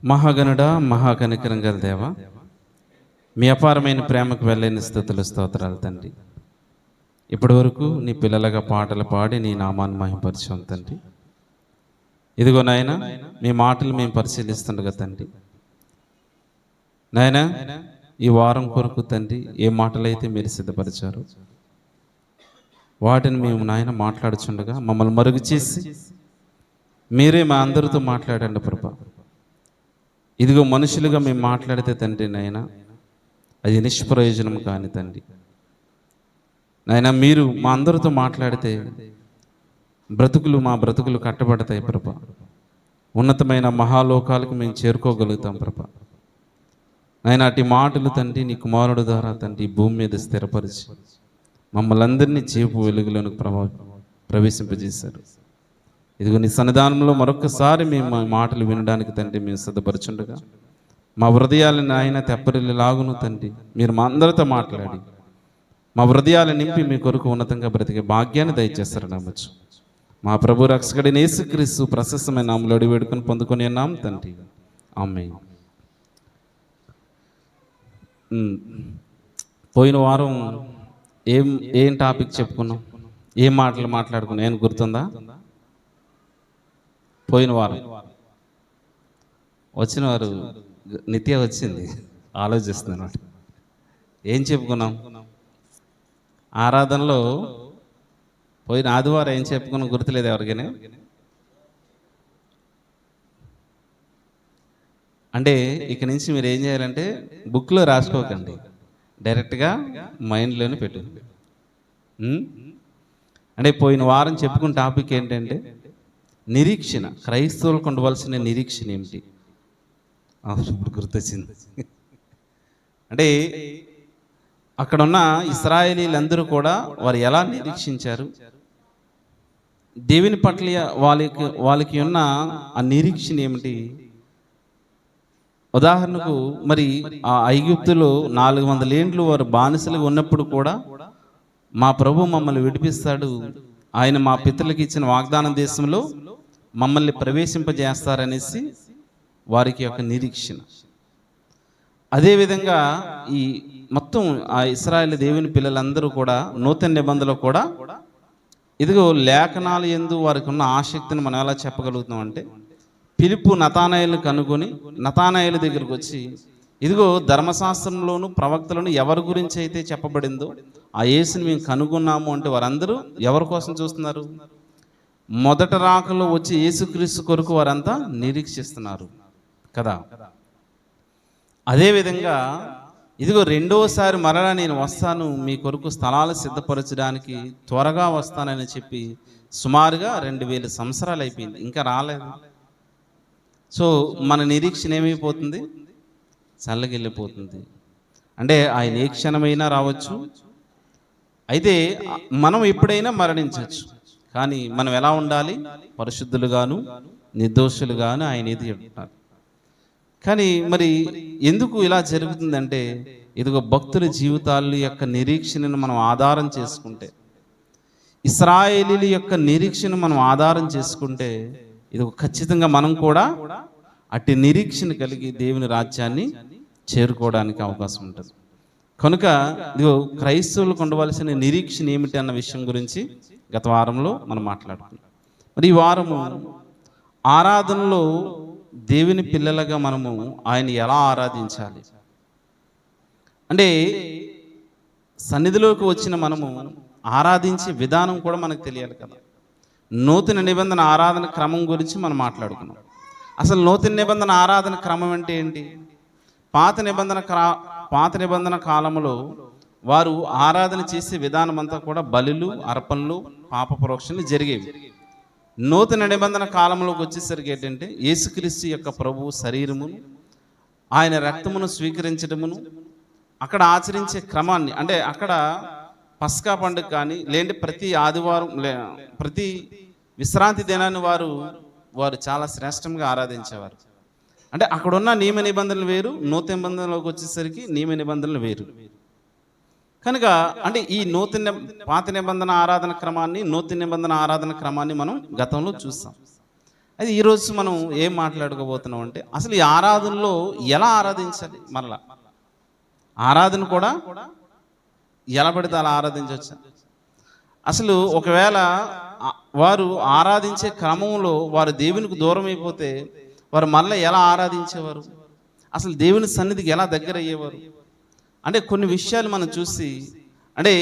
మహాగణుడా, మహాకనికరం గల దేవ, మీ అపారమైన ప్రేమకు వెళ్ళని స్థుతులు స్తోత్రాలు తండ్రి. ఇప్పటి వరకు నీ పిల్లలుగా పాటలు పాడి నీ నామాన్ని మహిమపరిచాం తండ్రి. ఇదిగో నాయన, మీ మాటలు మేము పరిశీలిస్తుండగా తండ్రి, నాయన ఈ వారం కొరకు తండ్రి ఏ మాటలైతే మీరు సిద్ధపరిచారో వాటిని మేము నాయన మాట్లాడుచుండగా మమ్మల్ని మరుగు చేసి మీరే మా అందరితో మాట్లాడండి ప్రభా. ఇదిగో మనుషులుగా మేము మాట్లాడితే తండ్రి నాయన అది నిష్ప్రయోజనం కాని తండ్రి నాయన, మీరు మా అందరితో మాట్లాడితే మా బ్రతుకులు కట్టబడతాయి ప్రభా. ఉన్నతమైన మహాలోకాలకు మేము చేరుకోగలుగుతాం ప్రభా. నాయన అటు మాటలు తండ్రి నీ కుమారుడు ద్వారా తండ్రి భూమి మీద స్థిరపరిచి మమ్మల్ని అందరినీ చేపు వెలుగులోనికి ప్రవేశింపజేశారు. ఇదిగో నీ సన్నిధానంలో మరొకసారి మేము మా మాటలు వినడానికి తండ్రి మేము సిద్ధపరచుండగా మా హృదయాలను ఆయన తెప్పరిల్లాగును తండ్రి మీరు మా అందరితో మాట్లాడి మా హృదయాలు నింపి మీ కొరకు ఉన్నతంగా బ్రతికే భాగ్యాన్ని దయచేస్తారని నమ్మచ్చు. మా ప్రభు రక్షకుడైన యేసుక్రీస్తు ప్రశస్తమైన నామములో అడిగి వేడుకొని పొందుకొని ఉన్నాం తండ్రి, ఆమేన్. పోయిన వారం ఏం టాపిక్ చెప్పుకున్నాం, ఏం మాటలు మాట్లాడుకున్నాం, ఏం గుర్తుందా? పోయిన వారం వచ్చిన వారు నిత్య వచ్చింది, ఆలోచిస్తున్నాను. ఏం చెప్పుకున్నాం? ఆరాధనలో పోయిన ఆదివారం ఏం చెప్పుకున్నాం గుర్తులేదు ఎవరికైనా? అంటే ఇక నుంచి మీరు ఏం చేయాలంటే బుక్లో రాసుకోకండి, డైరెక్ట్గా మైండ్లోనే పెట్టు. అంటే పోయిన వారం చెప్పుకున్న టాపిక్ ఏంటంటే నిరీక్షణ. క్రైస్తవులకు ఉండవలసిన నిరీక్షణ ఏమిటి? ఇప్పుడు గుర్తొచ్చింది. అంటే అక్కడున్న ఇశ్రాయేలీలందరూ కూడా వారు ఎలా నిరీక్షించారు, దేవుని పట్ల వాళ్ళకి ఉన్న ఆ నిరీక్షణ ఏమిటి? ఉదాహరణకు మరి ఆ ఐగుప్తులో 400 ఏండ్లు వారు బానిసలుగా ఉన్నప్పుడు కూడా మా ప్రభు మమ్మల్ని విడిపిస్తాడు, ఆయన మా పితరులకు ఇచ్చిన వాగ్దాన దేశంలో మమ్మల్ని ప్రవేశింపజేస్తారనేసి వారికి యొక్క నిరీక్షణ. అదేవిధంగా ఈ మొత్తం ఆ ఇశ్రాయేలు దేవుని పిల్లలందరూ కూడా నూతన నిబంధనలో కూడా ఇదిగో లేఖనాలు యందు వారికి ఉన్న ఆసక్తిని మనం ఎలా చెప్పగలుగుతాం అంటే, ఫిలిప్పు నతానయేలును కనుగొని నతానయేలు దగ్గరకు వచ్చి ఇదిగో ధర్మశాస్త్రంలోను ప్రవక్తలను ఎవరి గురించి అయితే చెప్పబడిందో ఆ యేసుని మేము కనుగొన్నాము అంటే వారందరూ ఎవరి కోసం చూస్తున్నారు? మొదట రాకలో వచ్చి యేసుక్రీస్తు కొరకు వారంతా నిరీక్షిస్తున్నారు కదా. అదేవిధంగా ఇదిగో రెండోసారి మరలా నేను వస్తాను, మీ కొరకు స్థలాలు సిద్ధపరచడానికి త్వరగా వస్తానని చెప్పి సుమారుగా 2000 సంవత్సరాలు అయిపోయింది, ఇంకా రాలేదు. సో మన నిరీక్షణ ఏమైపోతుంది? చల్లగిల్లిపోతుంది. అంటే ఆయన ఏ క్షణమైనా రావచ్చు, అయితే మనం ఎప్పుడైనా మరణించవచ్చు. కానీ మనం ఎలా ఉండాలి? పరిశుద్ధులుగాను నిర్దోషులుగాను ఆయన ఏది చెప్తున్నారు. కానీ మరి ఎందుకు ఇలా జరుగుతుందంటే, ఇదిగో భక్తుల జీవితాల యొక్క నిరీక్షణను మనం ఆధారం చేసుకుంటే, ఇశ్రాయేలీల యొక్క నిరీక్షణ మనం ఆధారం చేసుకుంటే ఇది ఖచ్చితంగా మనం కూడా అట్టి నిరీక్షణ కలిగి దేవుని రాజ్యాన్ని చేరుకోవడానికి అవకాశం ఉంటుంది. కనుక ఇదిగో క్రైస్తవులకు ఉండవలసిన నిరీక్షణ ఏమిటి అన్న విషయం గురించి గత వారంలో మనం మాట్లాడుకున్నాం. మరి ఈ వారము ఆరాధనలో దేవుని పిల్లలుగా మనము ఆయన ఎలా ఆరాధించాలి అంటే, సన్నిధిలోకి వచ్చిన మనము ఆరాధించే విధానం కూడా మనకు తెలియాలి కదా. నూతన నిబంధన ఆరాధన క్రమం గురించి మనం మాట్లాడుకున్నాం. అసలు నూతన నిబంధన ఆరాధన క్రమం అంటే ఏంటి? పాత నిబంధన కాలంలో వారు ఆరాధన చేసే విధానం అంతా కూడా బలులు, అర్పణలు, పాప ప్రోక్షణలు జరిగేవి. నూతన నిబంధన కాలంలోకి వచ్చేసరికి ఏంటంటే యేసుక్రీస్తు యొక్క ప్రభువు శరీరమును ఆయన రక్తమును స్వీకరించడమును అక్కడ ఆచరించే క్రమాన్ని, అంటే అక్కడ పస్కా పండుగ కానీ లేదంటే ప్రతి ఆదివారం ప్రతి విశ్రాంతి దినాన్ని వారు చాలా శ్రేష్టంగా ఆరాధించేవారు. అంటే అక్కడున్న నియమ నిబంధనలు వేరు, నూతన నిబంధనలోకి వచ్చేసరికి నియమ నిబంధనలు వేరు. కనుక అంటే ఈ పాత నిబంధన ఆరాధన క్రమాన్ని, నూతన నిబంధన ఆరాధన క్రమాన్ని మనం గతంలో చూస్తాం. అది ఈరోజు మనం ఏం మాట్లాడుకోబోతున్నాం అంటే అసలు ఈ ఆరాధనలో ఎలా ఆరాధించాలి. మరలా ఆరాధన కూడా ఎలా పడితే అలా ఆరాధించవచ్చు. అసలు ఒకవేళ వారు ఆరాధించే క్రమంలో వారు దేవునికి దూరం అయిపోతే వారు మళ్ళీ ఎలా ఆరాధించేవారు, అసలు దేవుని సన్నిధికి ఎలా దగ్గర అయ్యేవారు అంటే కొన్ని విషయాలు మనం చూసి, అంటే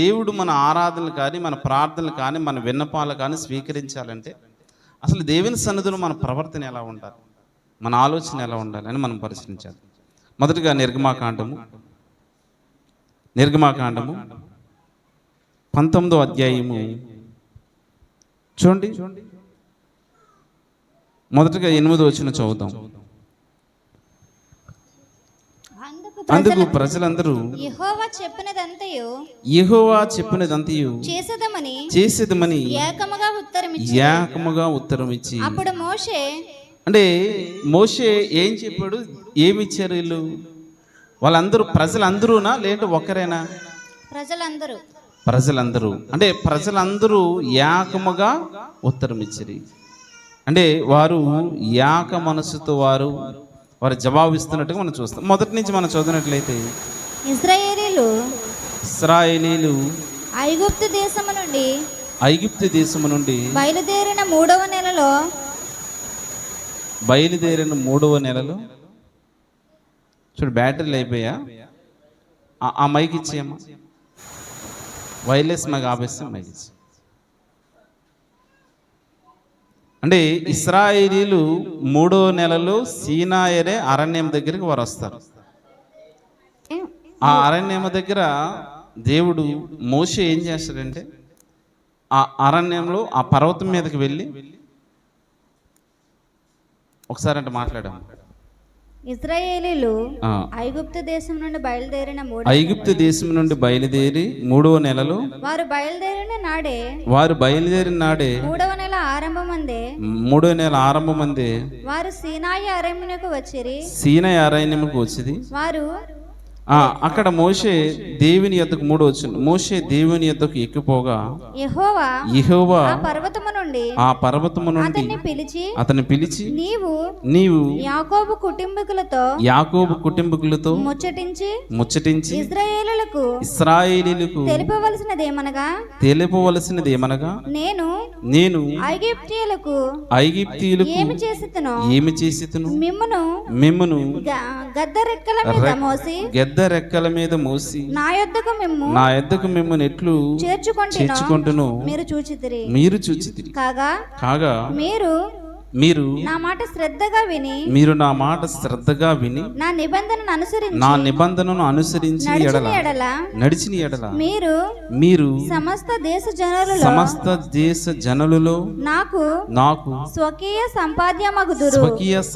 దేవుడు మన ఆరాధనలు కానీ మన ప్రార్థనలు కానీ మన విన్నపాలు కానీ స్వీకరించాలంటే అసలు దేవుని సన్నిధిలో మన ప్రవర్తన ఎలా ఉండాలి, మన ఆలోచన ఎలా ఉండాలి అని మనం పరిశీలించాలి. మొదటిగా నిర్గమాకాండము 19వ అధ్యాయము చూడండి. మొదటగా 8వ వచనం చదువుతాం. అందుకు ప్రజలందరూ యెహోవా చెప్పినదంతయు చేసేదమని ఏకముగా ఉత్తరం ఇచ్చి, అప్పుడు మోషే అంటే మోషే ఏం చెప్పాడు, ఏమిచ్చారు వీళ్ళు, వాళ్ళందరూ ప్రజలందరూనా లేదంటే ఒక్కరేనా? ప్రజలందరూ అంటే ప్రజలందరూ ఏకముగా ఉత్తరం ఇచ్చారు. అంటే వారు ఏక మనసుతో వారు జవాబు ఇస్తున్నట్టుగా మనం చూస్తాం. మొదటి నుంచి మనం చదివినట్లయితే ఇశ్రాయేలీలు ఐగుప్తు దేశము నుండి బయలుదేరిన 3వ నెలలో చూడు, బ్యాటరీలు అయిపోయా, ఆ మైక్ ఇచ్చేయమ్మా, వైర్లెస్ మైక్ ఆపేస్తే మైక్ ఇచ్చే. అంటే ఇశ్రాయేలీలు 3వ నెలలో సీనాయరే అరణ్యం దగ్గరికి వారు వస్తారు. ఆ అరణ్యం దగ్గర దేవుడు మోషే ఏం చేస్తాడంటే ఆ అరణ్యంలో ఆ పర్వతం మీదకి వెళ్ళి ఒకసారి అంటే మాట్లాడాము. ఇశ్రాయేలీలు ఐగుప్తు దేశం నుండి బయలుదేరి 3వ నెలలో వారు బయలుదేరిన నాడే 3వ నెల ఆరంభమందే వారు సీనాయి అరణ్యమునకు వచ్చిరి. వారు అక్కడ మోషే దేవుని యొద్దకు 3వ వచనం, మోషే దేవుని యొద్దకు ఎక్కిపోగా యెహోవా ఆ పర్వతము నుండి అతన్ని పిలిచి నీవు యాకోబు కుటుంబీకులతో ముచ్చటించి ఇశ్రాయేలీయులకు తెలుపవలసినదేమనగా నేను ఐగుప్తీయులకు ఏమి చేసితును మిమ్మును గెద్దరెక్కల మీద మోసి నా యొద్దకు మిమ్మల్ని ఎట్లు చేర్చుకుంటును మీరు చూచితిరి. కాగా మీరు నా మాట శ్రద్ధగా విని నా నిబంధనను అనుసరించి నడిచిన ఎడల మీరు సమస్త దేశ జనులలో నాకు స్వకీయ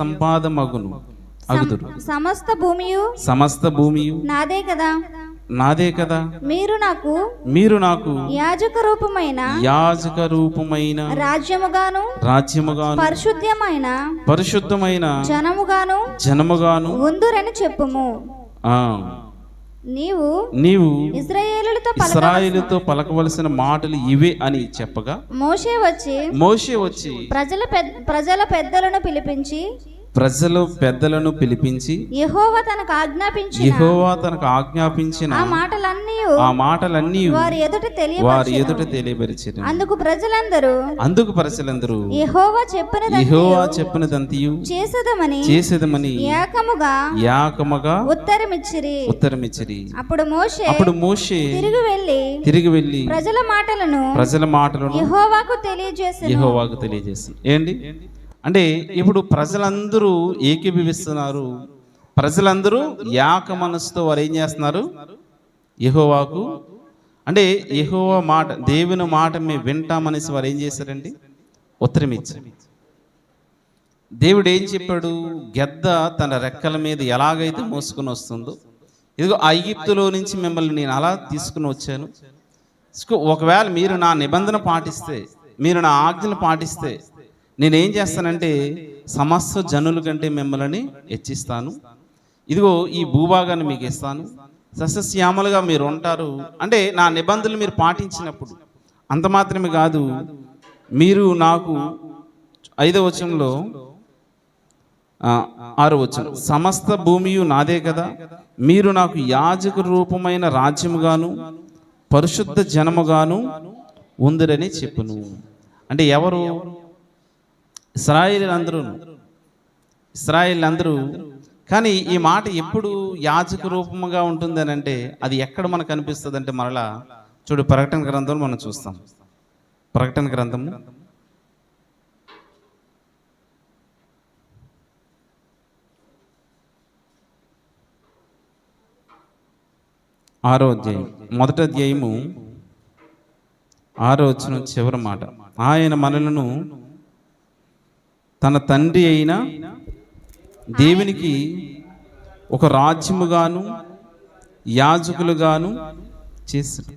సంపాదమగును అగుదురు. సమస్త భూమియు నాదే కదా. మీరు నాకు యాజక రూపమైన రాజ్యముగాను పరిశుద్ధమైన జనముగాను ఉందురని చెప్పుము. నీవు ఇశ్రాయేలుతో పలకవలసిన మాటలు ఇవే అని చెప్పగా మోషే వచ్చి ప్రజల పెద్దలను పిలిపించి యెహోవా తనకు ఆజ్ఞాపించిన ఆ మాటలన్నీ వారి ఎదుట తెలియపరిచారు. అందుకు ప్రజలందరూ యెహోవా చెప్పినదంతయు చేసేదమని ఏకముగా ఉత్తరమిచ్చిరి. అప్పుడు మోషే తిరిగి వెళ్ళి ప్రజల మాటలను యెహోవాకు తెలియజేసి ఏంటి అంటే ఇప్పుడు ప్రజలందరూ ఏకీభవిస్తున్నారు. ప్రజలందరూ ఏక మనసుతో వారు ఏం చేస్తున్నారు, యెహోవాకు అంటే యెహోవా మాట, దేవుని మాట మేము వింటామనేసి వారు ఏం చేశారండి, ఉత్తరం ఇచ్చారు. దేవుడు ఏం చెప్పాడు, గెద్ద తన రెక్కల మీద ఎలాగైతే మోసుకొని వస్తుందో, ఇదిగో ఐగుప్తులో నుంచి మిమ్మల్ని నేను అలా తీసుకుని వచ్చాను. ఒకవేళ మీరు నా నిబంధన పాటిస్తే, మీరు నా ఆజ్ఞలు పాటిస్తే నేనేం చేస్తానంటే సమస్త జనుల కంటే మిమ్మల్ని హెచ్చిస్తాను. ఇదిగో ఈ భూభాగాన్ని మీకు ఇస్తాను, సస్యశ్యామలుగా మీరు ఉంటారు. అంటే నా నిబంధనలు మీరు పాటించినప్పుడు అంత మాత్రమే కాదు, మీరు నాకు 5వ వచనంలో 6వ వచనం, సమస్త భూమియు నాదే కదా, మీరు నాకు యాజక రూపమైన రాజ్యముగాను పరిశుద్ధ జనముగాను ఉందిరని చెప్పును. అంటే ఎవరు? ఇశ్రాయేలు అందరూ. కానీ ఈ మాట ఎప్పుడు యాజక రూపముగా ఉంటుందని అంటే అది ఎక్కడ మనకు అనిపిస్తుంది అంటే మరలా చూడు, ప్రకటన గ్రంథంలో మనం చూస్తాం. ప్రకటన గ్రంథము 6వ అధ్యాయం, మొదటి అధ్యాయము 6వ వచనం చివరి మాట, ఆయన మనలను తన తండ్రి అయిన దేవునికి ఒక రాజ్యముగాను యాజకులుగాను చేశాడు.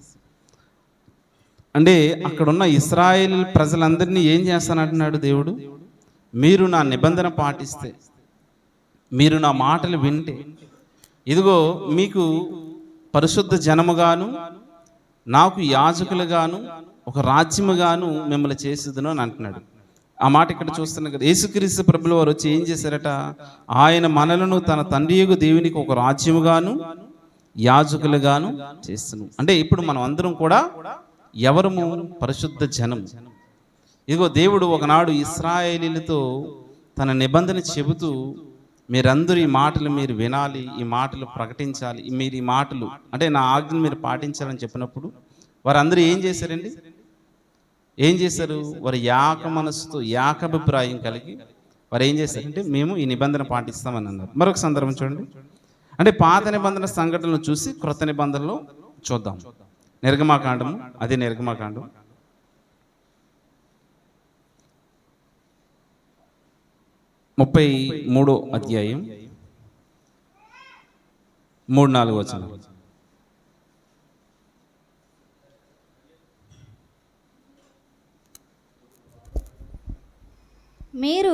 అంటే అక్కడున్న ఇశ్రాయేల్ ప్రజలందరినీ ఏం చేస్తానంటున్నాడు దేవుడు? మీరు నా నిబంధన పాటిస్తే, మీరు నా మాటలు వింటే, ఇదిగో మీకు పరిశుద్ధ జనముగాను నాకు యాజకులుగాను ఒక రాజ్యముగాను మిమ్మల్ని చేసేదును అని అంటున్నాడు. ఆ మాట ఇక్కడ చూస్తున్నాం కదా. యేసుక్రీస్తు ప్రభుల వారు వచ్చి ఏం చేశారట? ఆయన మనలను తన తండ్రియగు దేవునికి ఒక రాజ్యముగాను యాజకులుగాను చేస్తున్నాం. అంటే ఇప్పుడు మనం అందరం కూడా ఎవరము? పరిశుద్ధ జనం. ఇదిగో దేవుడు ఒకనాడు ఇశ్రాయేలీలతో తన నిబంధన చెబుతూ, మీరందరూ ఈ మాటలు మీరు వినాలి, ఈ మాటలు ప్రకటించాలి, మీరు ఈ మాటలు అంటే నా ఆజ్ఞను మీరు పాటించాలని చెప్పినప్పుడు వారందరూ ఏం చేశారండి? ఏం చేశారు? వారు ఏక మనసుతో ఏకాభిప్రాయం కలిగి వారు ఏం చేశారంటే మేము ఈ నిబంధన పాటిస్తామని అన్నారు. మరొక సందర్భం చూడండి. అంటే పాత నిబంధన సంఘటనలు చూసి క్రొత్త నిబంధనలో చూద్దాం. నిర్గమాకాండము, అదే నిర్గమాకాండం 33వ అధ్యాయం 3-4 వచనం. మీరు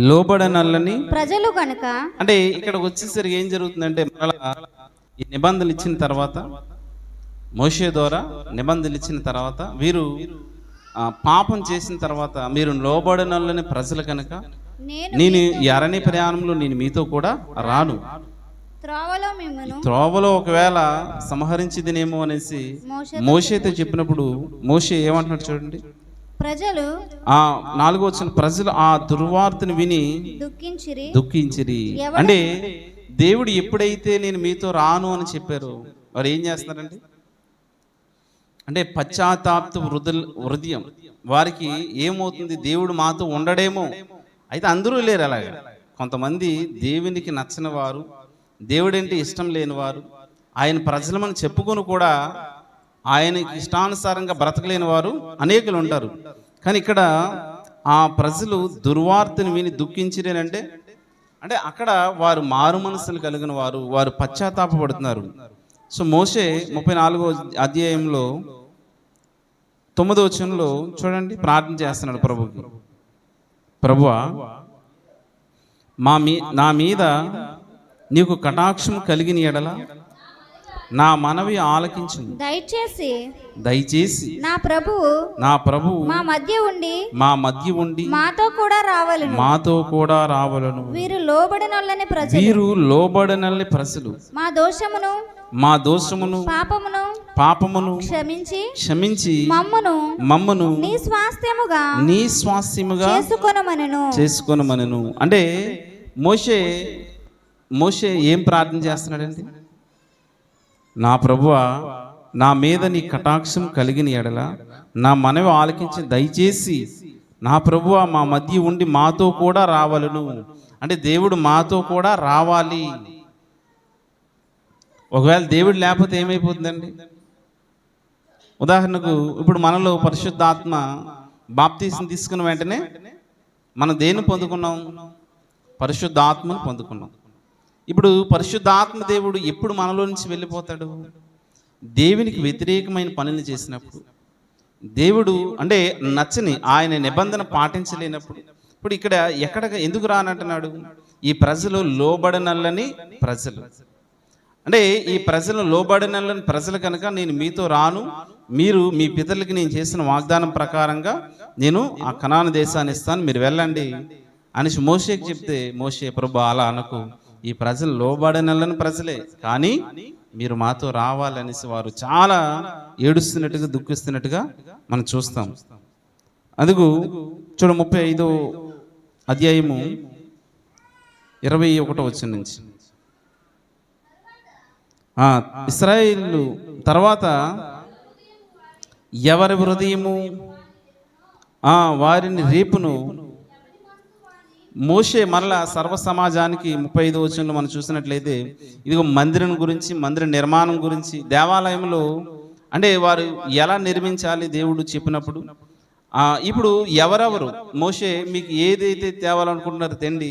లోబడనల్లని ప్రజలు కనుక. అంటే ఇక్కడ వచ్చేసరికి ఏం జరుగుతుందంటే మరలా ఈ నిబంధనలు ఇచ్చిన తర్వాత, మోషే ద్వారా నిబంధనలు ఇచ్చిన తర్వాత, వీరు పాపం చేసిన తర్వాత మీరు లోబడనల్లని ప్రజలు కనుక నేను ఈ అరణ్య ప్రయాణంలో నేను మీతో కూడా రాను, త్రోవలో ఒకవేళ సంహరించిదినేమో అనేసి మోషేతో చెప్పినప్పుడు మోషే ఏమంటున్నాడు చూడండి. ప్రజలు 4వ వచనం, ప్రజలు ఆ దుర్వార్తను విని దుఃఖించిరి. అంటే దేవుడు ఎప్పుడైతే నేను మీతో రాను అని చెప్పారో వారు ఏం చేస్తున్నారండి? అంటే పశ్చాత్తాప హృదయం వారికి ఏమవుతుంది? దేవుడు మాతో ఉండడేమో. అయితే అందరూ లేరు అలాగా. కొంతమంది దేవునికి నచ్చని వారు, దేవుడంటే ఇష్టం లేని వారు, ఆయన ప్రజలమని చెప్పుకొని కూడా ఆయనకి ఇష్టానుసారంగా బ్రతకలేని వారు అనేకులు ఉంటారు. కానీ ఇక్కడ ఆ ప్రజలు దుర్వార్తను విని దుఃఖించిరేనంటే అంటే అక్కడ వారు మారు మనసులు కలిగిన వారు, వారు పశ్చాత్తాపడుతున్నారు. సో మోషే 34వ అధ్యాయంలో 9వ వచనంలో చూడండి, ప్రార్థన చేస్తున్నాడు ప్రభుకి. ప్రభువా, నా మీద నీకు కటాక్షం కలిగిన ఎడల నా మనవి ఆలకించు, దయచేసి నా ప్రభువు మా మధ్య ఉండి మాతో కూడా రావలను. వీరు లోబడనల్లని ప్రజలు మా దోషమును పాపమును క్షమించి మమ్మను నీ స్వాస్థ్యముగా చేసుకొనమనెను. అంటే మోషే ఏం ప్రార్థన చేస్తున్నాడండి? నా ప్రభువా, నా మీద నీ కటాక్షం కలిగిన ఎడల నా మనవి ఆలకించి దయచేసి నా ప్రభువా మా మధ్య ఉండి మాతో కూడా రావాలను. అంటే దేవుడు మాతో కూడా రావాలి. ఒకవేళ దేవుడు లేకపోతే ఏమైపోతుందండి? ఉదాహరణకు ఇప్పుడు మనలో పరిశుద్ధాత్మ బాప్తీసం తీసుకున్న వెంటనే మనం దేన్ని పొందుకున్నాం? పరిశుద్ధాత్మను పొందుకున్నాం. ఇప్పుడు పరిశుద్ధాత్మ దేవుడు ఎప్పుడు మనలో నుంచి వెళ్ళిపోతాడు? దేవునికి వ్యతిరేకమైన పనులు చేసినప్పుడు, దేవుడు అంటే నచ్చని ఆయన నిబంధన పాటించలేనప్పుడు. ఇప్పుడు ఇక్కడ ఎందుకు రానంటున్నాడు? ఈ ప్రజలు లోబడనల్లని ప్రజలు. అంటే ఈ ప్రజలు లోబడనల్లని ప్రజలు కనుక నేను మీతో రాను, మీరు మీ పితరులకి నేను చేసిన వాగ్దానం ప్రకారంగా నేను ఆ కనాను దేశాన్ని ఇస్తాను, మీరు వెళ్ళండి అనేసి మోషేకి చెప్తే, మోషే ప్రభు అలా అనకు, ఈ ప్రజలు లోబడనల్లని ప్రజలే, కానీ మీరు మాతో రావాలనేసి వారు చాలా ఏడుస్తున్నట్టుగా దుఃఖిస్తున్నట్టుగా మనం చూస్తాం. అందుకు చూడ 35వ అధ్యాయము 21వ వచనం నుంచి, ఇశ్రాయేలు తర్వాత ఎవరి హృదయము వారిని రేపును, మోషే మరలా సర్వ సమాజానికి 35వ వచనంలో మనం చూసినట్లయితే ఇదిగో మందిరం గురించి, మందిర నిర్మాణం గురించి, దేవాలయంలో అంటే వారు ఎలా నిర్మించాలి దేవుడు చెప్పినప్పుడు, ఇప్పుడు ఎవరెవరు మోషే మీకు ఏదైతే తేవాలనుకుంటున్నారో తెండి,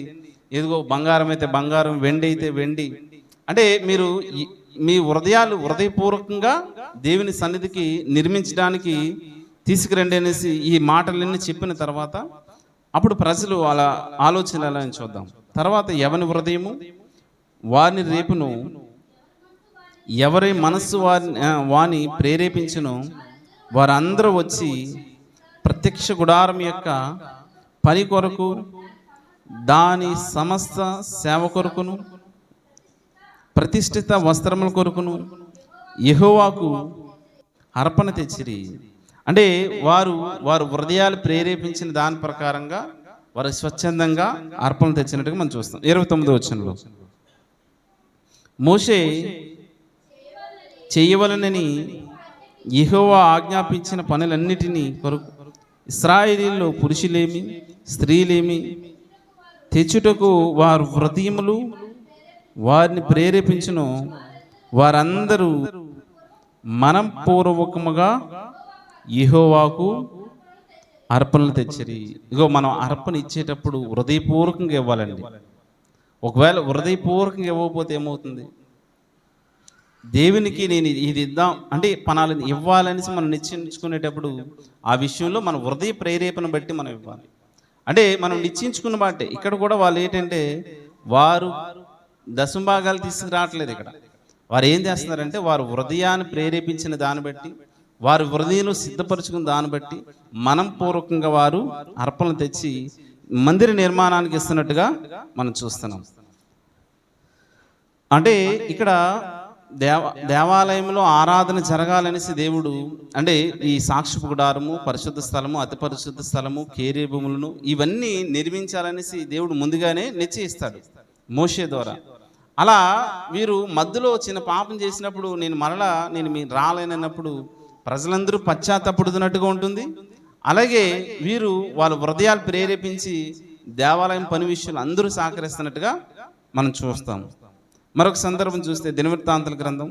ఏదిగో బంగారం అయితే బంగారం, వెండి అయితే వెండి, అంటే మీరు మీ హృదయాలు హృదయపూర్వకంగా దేవుని సన్నిధికి నిర్మించడానికి తీసుకురండి అనేసి ఈ మాటలన్నీ చెప్పిన తర్వాత అప్పుడు ప్రజలు అలా ఆలోచనలని చూద్దాం. తర్వాత ఎవరి హృదయము వారిని రేపును, ఎవరి మనస్సు వారిని ప్రేరేపించును, వారందరూ వచ్చి ప్రత్యక్ష గుడారం యొక్క పని కొరకు, దాని సమస్త సేవ కొరకును, ప్రతిష్ఠిత వస్త్రముల కొరకును యెహోవాకు అర్పణ తెచ్చిరి. అంటే వారు హృదయాలు ప్రేరేపించిన దాని ప్రకారంగా వారు స్వచ్ఛందంగా అర్పణ తెచ్చినట్టుగా మనం చూస్తాం. 29వ వచనంలో మోషే చేయవలనని యెహోవా ఆజ్ఞాపించిన పనులన్నిటినీ కొరకు ఇశ్రాయేలీయుల్లో పురుషులేమి స్త్రీలేమి తెచ్చుటకు వారు హృదయములు వారిని ప్రేరేపించును, వారందరూ మనఃపూర్వకముగా యెహోవాకు అర్పణలు తెచ్చిరి. ఇగో మనం అర్పణ ఇచ్చేటప్పుడు హృదయపూర్వకంగా ఇవ్వాలండి. ఒకవేళ హృదయపూర్వకంగా ఇవ్వకపోతే ఏమవుతుంది? దేవునికి నేను ఇది ఇద్దాం అంటే పనాలని ఇవ్వాలనేసి మనం నిశ్చయించుకునేటప్పుడు ఆ విషయంలో మన హృదయ ప్రేరేపణ బట్టి మనం ఇవ్వాలి. అంటే మనం నిశ్చయించుకున్న బట్టే ఇక్కడ కూడా వాళ్ళు ఏంటంటే వారు దశంభాగాలు తీసుకురావట్లేదు. ఇక్కడ వారు ఏం చేస్తున్నారంటే వారు హృదయాన్ని ప్రేరేపించిన దాన్ని బట్టి, వారు హృదయం సిద్ధపరచుకున్న దాన్ని బట్టి మనఃపూర్వకంగా వారు అర్పణలు తెచ్చి మందిర నిర్మాణానికి ఇస్తున్నట్టుగా మనం చూస్తున్నాం. అంటే ఇక్కడ దేవాలయంలో ఆరాధన జరగాలనేసి దేవుడు అంటే ఈ సాక్షిపు గుడారము, పరిశుద్ధ స్థలము, అతి పరిశుద్ధ స్థలము, కేరీభూములను ఇవన్నీ నిర్మించాలనేసి దేవుడు ముందుగానే నిశ్చయిస్తాడు మోషే ద్వారా. అలా వీరు మధ్యలో చిన్న పాపం చేసినప్పుడు నేను మీరు రాలేనన్నప్పుడు ప్రజలందరూ పశ్చాత్తపడుతున్నట్టుగా ఉంటుంది. అలాగే వీరు వాళ్ళ హృదయాలు ప్రేరేపించి దేవాలయం పని విషయాలు అందరూ సహకరిస్తున్నట్టుగా మనం చూస్తాం. మరొక సందర్భం చూస్తే దినవృత్తాంతాల గ్రంథం,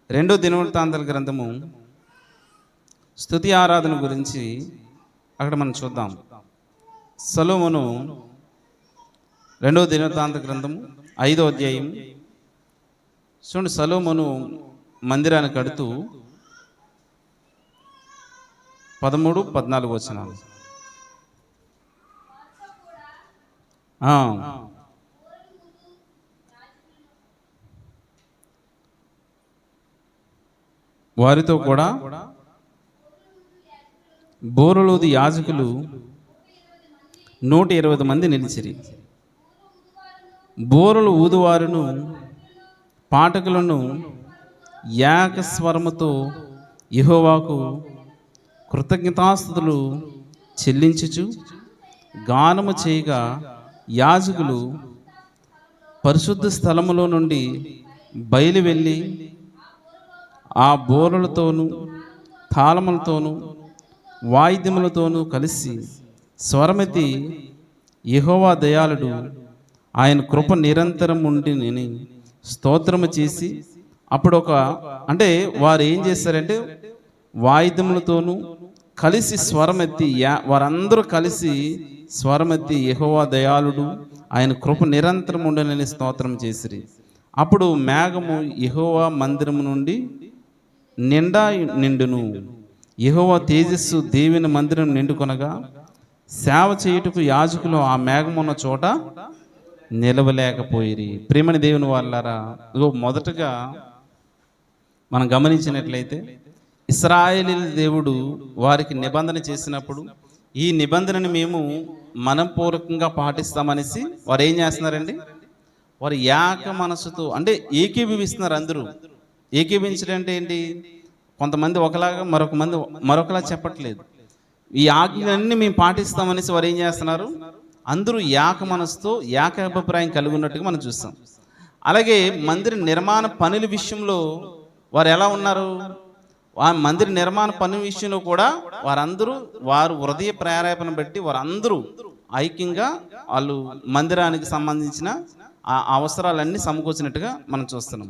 2వ దినవృత్తాంతాల గ్రంథము స్తుతి ఆరాధన గురించి అక్కడ మనం చూద్దాం. సొలొమోను 2వ దినవృత్తాంత గ్రంథము 5వ అధ్యాయం చూడండి. సొలొమోను మందిరాన్ని కడుతూ 13-14 వచనాలు. వారితో కూడా బోరలోది యాజకులు 120 మంది నిలిచిరి. బోరలు ఊదువారును పాటకులను ఏకస్వరముతో యెహోవాకు కృతజ్ఞతాస్తుతులు చెల్లించుచు గానము చేయగా యాజకులు పరిశుద్ధ స్థలములో నుండి బయలు వెళ్ళి ఆ బోరలతోనూ తాళములతోనూ వాయిద్యములతోనూ కలిసి స్వరమెత్తి యెహోవా దయాళుడు, ఆయన కృప నిరంతరం ఉండిని స్తోత్రము చేసి అప్పుడు అంటే వారు ఏం చేస్తారంటే వాయిద్యములతోనూ కలిసి స్వరమెత్తి వారందరూ కలిసి స్వరమెత్తి యెహోవా దయాళుడు, ఆయన కృప నిరంతరం ఉండినని స్తోత్రం చేసిరి. అప్పుడు మేఘము యెహోవా మందిరము నుండి నిండును, యెహోవా తేజస్సు దేవుని మందిరం నిండుకొనగా సేవ చేయుటకు యాజకులు ఆ మేఘమున్న చోట నిలవలేకపోయిరి. ప్రేమని దేవుని వాళ్ళారా, మొదటగా మనం గమనించినట్లయితే ఇశ్రాయేలీల దేవుడు వారికి నిబంధన చేసినప్పుడు ఈ నిబంధనని మేము మనపూర్వకంగా పాటిస్తామనేసి వారు ఏం చేస్తున్నారండి? వారు ఏక మనసుతో అంటే ఏకీభవిస్తున్నారు. అందరూ ఏకీభవించడం అంటే ఏంటి? కొంతమంది ఒకలాగా మరొకలా చెప్పట్లేదు. ఈ ఆజ్ఞలన్నీ మేము పాటిస్తామనేసి వారు ఏం చేస్తున్నారు? అందరూ ఏక మనసుతో ఏకాభిప్రాయం కలిగి ఉన్నట్టుగా మనం చూస్తాం. అలాగే మందిర నిర్మాణ పనుల విషయంలో వారు ఎలా ఉన్నారు? ఆ మందిర నిర్మాణ పనుల విషయంలో కూడా వారు హృదయ ప్రేరేపణ బట్టి వారందరూ ఐక్యంగా వాళ్ళు మందిరానికి సంబంధించిన ఆ అవసరాలన్నీ సమకూర్చినట్టుగా మనం చూస్తున్నాం.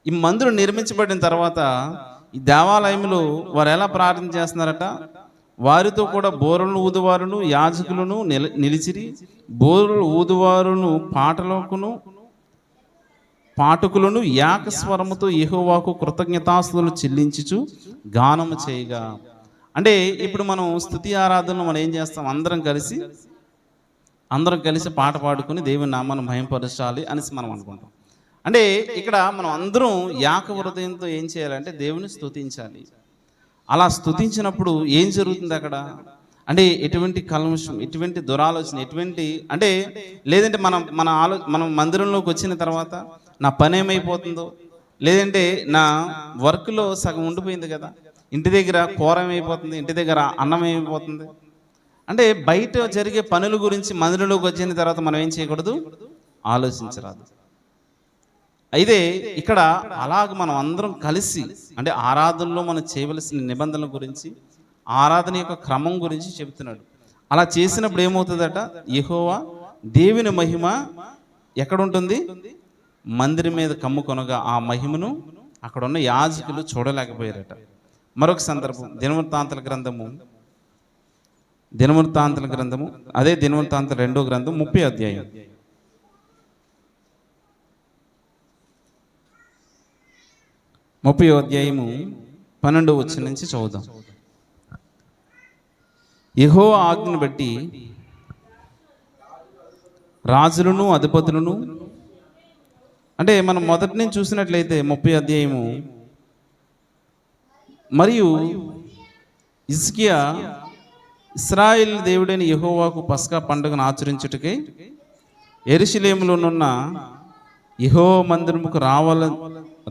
ఈ మందిరం నిర్మించబడిన తర్వాత ఈ దేవాలయంలో వారు ఎలా ప్రార్థన చేస్తున్నారట? వారితో కూడా బోరలను ఊదువారును యాజకులను నిలిచిరి. బోరలు ఊదువారును పాఠకులను ఏకస్వరముతో యెహోవాకు కృతజ్ఞతాస్తుతులు చెల్లించుచు గానము చేయగా. అంటే ఇప్పుడు మనం స్తుతి ఆరాధనలో మనం ఏం చేస్తాం? అందరం కలిసి పాట పాడుకుని దేవుని నామాన్ని మహిమపరచాలి అనేసి మనం అనుకుంటాం. అంటే ఇక్కడ మనం అందరం ఏక హృదయంతో ఏం చేయాలంటే దేవుని స్తుతించాలి. అలా స్తుతించినప్పుడు ఏం జరుగుతుంది అక్కడ? అంటే ఎటువంటి కల్మషం, ఎటువంటి దురాలోచన, అంటే లేదంటే మనం మందిరంలోకి వచ్చిన తర్వాత నా పని ఏమైపోతుందో, లేదంటే నా వర్క్లో సగం ఉండిపోయింది కదా, ఇంటి దగ్గర కూర ఏమైపోతుంది, ఇంటి దగ్గర అన్నం ఏమైపోతుంది, అంటే బయట జరిగే పనుల గురించి మందిరంలోకి వచ్చిన తర్వాత మనం ఏం చేయకూడదు? ఆలోచించరాదు. అయితే ఇక్కడ అలాగ మనం అందరం కలిసి అంటే ఆరాధనలో మనం చేయవలసిన నిబంధనల గురించి, ఆరాధన యొక్క క్రమం గురించి చెబుతున్నాడు. అలా చేసినప్పుడు ఏమవుతుందట? యెహోవా దేవుని మహిమ ఎక్కడ ఉంటుంది? మందిరం మీద కమ్ముకొనగా ఆ మహిమను అక్కడ ఉన్న యాజకులు చూడలేకపోయారట. మరొక సందర్భం దినవృత్తాంతాల గ్రంథము అదే దినవృత్తాంతాల 2వ గ్రంథం 30వ అధ్యాయం 12వ వచనం నుంచి చదువుదాం. యెహోవా ఆజ్ఞను బట్టి రాజులను అధిపతులను, అంటే మనం మొదటి నుంచి చూసినట్లయితే 30వ అధ్యాయము, మరియు హిజ్కియా ఇశ్రాయేలు దేవుడైన యెహోవాకు పస్కా పండుగను ఆచరించుటకై యెరూషలేములోనున్న యెహోవా మందిరముకు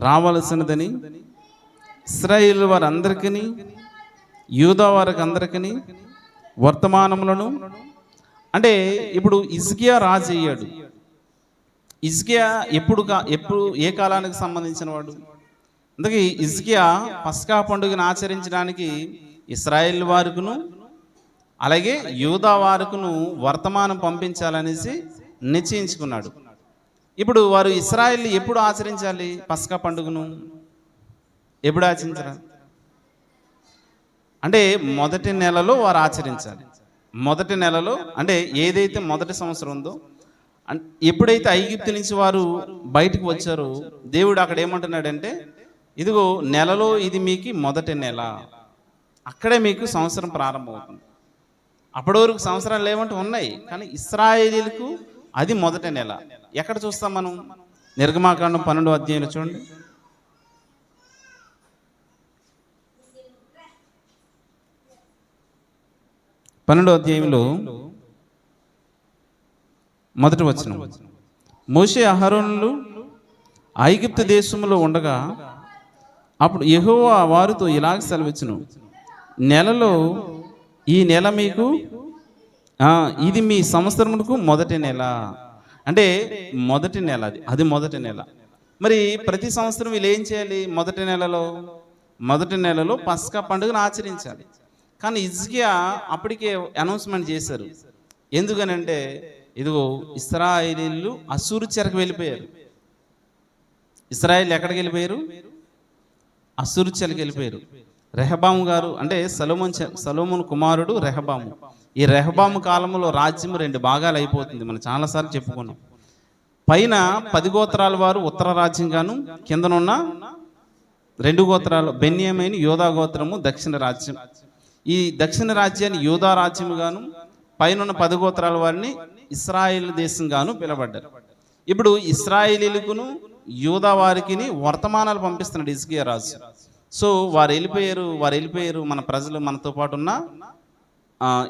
రావలసినదని ఇశ్రాయేలు వారందరికీ యూదా వారికి అందరికీ వర్తమానములను, అంటే ఇప్పుడు హిజ్కియా రాజు అయ్యాడు. హిజ్కియా ఎప్పుడు ఏ కాలానికి సంబంధించిన వాడు? అందుకే హిజ్కియా పస్కా పండుగను ఆచరించడానికి ఇశ్రాయేల్ వారికును అలాగే యూదా వారికును వర్తమానం పంపించాలనేసి నిశ్చయించుకున్నాడు. ఇప్పుడు వారు ఇశ్రాయేల్ ఎప్పుడు ఆచరించాలి పస్కా పండుగను? ఎప్పుడు ఆచరించాలి అంటే మొదటి నెలలో వారు ఆచరించాలి. మొదటి నెలలో అంటే ఏదైతే మొదటి సంవత్సరం ఉందో, ఎప్పుడైతే ఐగుప్తు నుంచి వారు బయటకు వచ్చారో దేవుడు అక్కడ ఏమంటున్నాడంటే, ఇదిగో నెలలో ఇది మీకు మొదటి నెల, అక్కడే మీకు సంవత్సరం ప్రారంభమవుతుంది. అప్పటి వరకు సంవత్సరాలు ఏమంటూ ఉన్నాయి, కానీ ఇశ్రాయేలీలకు అది మొదటి నెల. ఎక్కడ చూస్తాం మనం? నిర్గమాకాండం 12వ అధ్యాయంలో చూడండి. పన్నెండవ అధ్యాయంలో మొదటి వచనం, మోషే అహరోనులు ఐగుప్తు దేశంలో ఉండగా అప్పుడు యెహోవా వారితో ఇలాగ సెలవిచ్చును, నెలలో ఈ నెల మీకు ఇది మీ సంవత్సరమునకు మొదటి నెల. అంటే మొదటి నెల అది మొదటి నెల. మరి ప్రతి సంవత్సరం వీళ్ళు ఏం చేయాలి? మొదటి నెలలో పస్కా పండుగను ఆచరించాలి. కానీ హిజ్కియా అప్పటికే అనౌన్స్మెంట్ చేశారు. ఎందుకనంటే ఇదిగో ఇశ్రాయేలీలు అష్షూరు చెరకు వెళ్ళిపోయారు. ఇశ్రాయేల్ ఎక్కడికి వెళ్ళిపోయారు? అష్షూరు చెరకు వెళ్ళిపోయారు. రెహబాము గారు అంటే సొలొమోను కుమారుడు రెహబాము. ఈ రెహబాము కాలంలో రాజ్యం 2 భాగాలు అయిపోతుంది. మనం చాలాసార్లు చెప్పుకున్నాం. పైన 10 గోత్రాల వారు ఉత్తర రాజ్యం గాను, కిందనున్న 2 గోత్రాలు బెన్యామీను యూదా గోత్రము దక్షిణ రాజ్యం. ఈ దక్షిణ రాజ్యాన్ని యూదా రాజ్యము గాను, పైన 10 గోత్రాల వారిని ఇశ్రాయేల్ దేశం గాను పిలబడ్డారు. ఇప్పుడు ఇశ్రాయేలీలకును యూదా వారికి వర్తమానాలు పంపిస్తున్నాడు హిజ్కియా రాజు. సో వారు వెళ్ళిపోయారు. మన ప్రజలు మనతో పాటు ఉన్న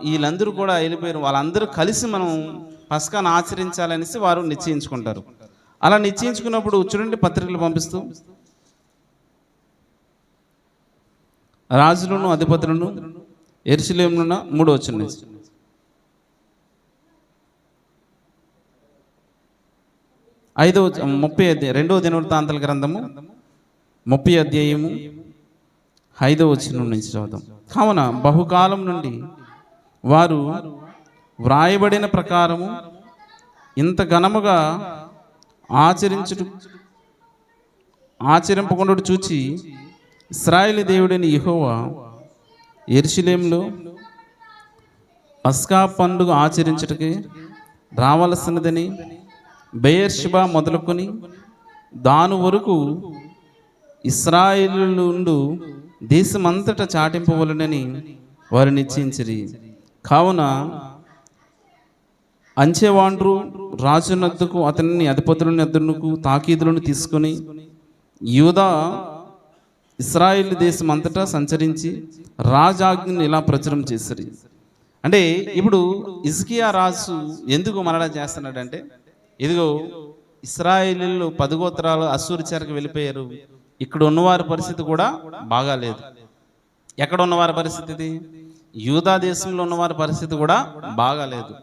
వీళ్ళందరూ కూడా వెళ్ళిపోయారు. వాళ్ళందరూ కలిసి మనం పస్కాను ఆచరించాలనేసి వారు నిశ్చయించుకుంటారు. అలా నిశ్చయించుకున్నప్పుడు చూడండి, పత్రికలు పంపిస్తూ రాజులను అధిపతులను యెరూషలేమున 3వ వచనం 2వ దినవృత్తాంతాల గ్రంథము 30వ అధ్యాయము 5వ వచనం నుంచి చదువుతాం. కావున బహుకాలం నుండి వారు వ్రాయబడిన ప్రకారము ఇంత ఘనముగా ఆచరింపకుండా చూచి ఇశ్రాయేలు దేవుడైన యెహోవా యెరూషలేములో పస్కా పండుగ ఆచరించుటకే రావలసినదని బెయేర్షెబా మొదలుకొని దాని వరకు ఇశ్రాయేలు నుండి దేశమంతటా చాటింపవలనని వారు నిశ్చయించిరి. కావున అంచెవాండ్రు రాజునద్దకు అతనిని అధిపతులని అద్దరునకు తాకీదులను తీసుకొని యూదా ఇశ్రాయేలు దేశం అంతటా సంచరించి రాజాజ్ఞని ఇలా ప్రచురం చేశారు. అంటే ఇప్పుడు హిజ్కియా రాజు ఎందుకు మరలా చేస్తున్నాడంటే, ఇదిగో ఇశ్రాయేలీలు 10 గోత్రాలు అశ్షూరు చెరకు వెళ్ళిపోయారు. ఇక్కడ ఉన్నవారి పరిస్థితి కూడా బాగాలేదు. ఎక్కడ ఉన్నవారి పరిస్థితి? యూదా దేశంలో ఉన్నవారి పరిస్థితి కూడా బాగాలేదు.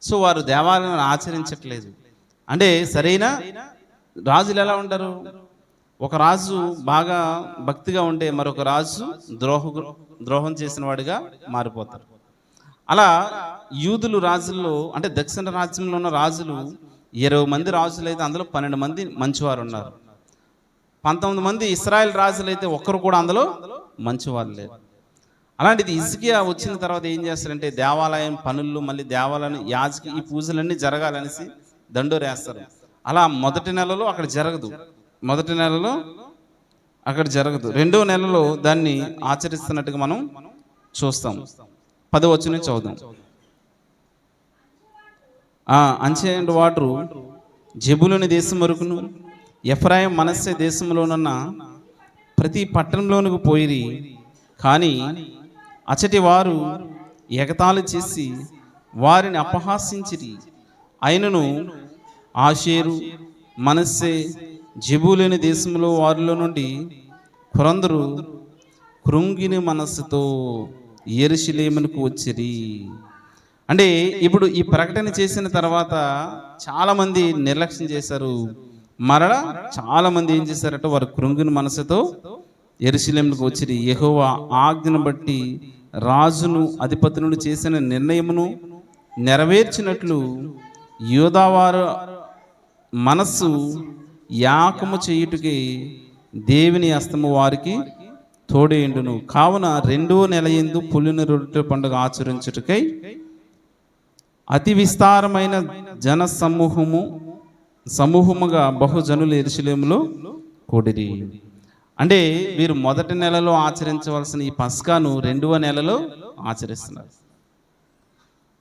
సో వారు దేవాలయాలను ఆచరించట్లేదు. అంటే సరైన రాజులు ఎలా ఉంటారు? ఒక రాజు బాగా భక్తిగా ఉంటే మరొక రాజు ద్రోహం చేసిన వాడిగా మారిపోతారు. అలా యూదులు రాజుల్లో, అంటే దక్షిణ రాజ్యంలో ఉన్న రాజులు 20 మంది రాజులు అయితే అందులో 12 మంది మంచివారు ఉన్నారు. 19 మంది ఇశ్రాయేల్ రాజులు అయితే ఒక్కరు కూడా అందులో మంచివారు లేరు. అలాంటిది హిజ్కియా వచ్చిన తర్వాత ఏం చేస్తారంటే, దేవాలయం పనులు, మళ్ళీ దేవాలయం యాజకి ఈ పూజలన్నీ జరగాలనేసి దండోరేస్తారు. అలా మొదటి నెలలో అక్కడ జరగదు. రెండో నెలలో దాన్ని ఆచరిస్తున్నట్టుగా మనం చూస్తాం. 10వ వచనం చదువుదాం. అంచె వాటరు జెబులూను దేశం వరకును ఎఫ్రాయిం మనస్సే దేశంలోనున్న ప్రతి పట్టణంలోనికి పోయిరి. కానీ అచటి వారు ఎగతాళి చేసి వారిని అపహాసించిరి. అయినను ఆషేరు, మనస్సే, జెబూలూను దేశంలో వారిలో నుండి కొందరు కృంగిని మనస్సుతో యెరూషలేమునకు వచ్చిరి. అంటే ఇప్పుడు ఈ ప్రకటన చేసిన తర్వాత చాలామంది నిర్లక్ష్యం చేశారు. మరలా చాలామంది ఏం చేశారంటే, వారు కృంగిని మనసుతో యెరూషలేమునకు వచ్చిరి. యెహోవా ఆజ్ఞను బట్టి రాజును అధిపతులను చేసిన నిర్ణయమును నెరవేర్చినట్లు యూదావారు మనస్సు యాకము చేయుటకి దేవుని హస్తము వారికి తోడేయుండును. కావున 2వ నెల యందు పులిన రొట్టె పండుగ ఆచరించుటకై అతి విస్తారమైన జన సమూహముగా బహుజనులు యెరూషలేములో కూడిరి. అంటే వీరు మొదటి నెలలో ఆచరించవలసిన ఈ పస్కాను 2వ నెలలో ఆచరిస్తున్నారు.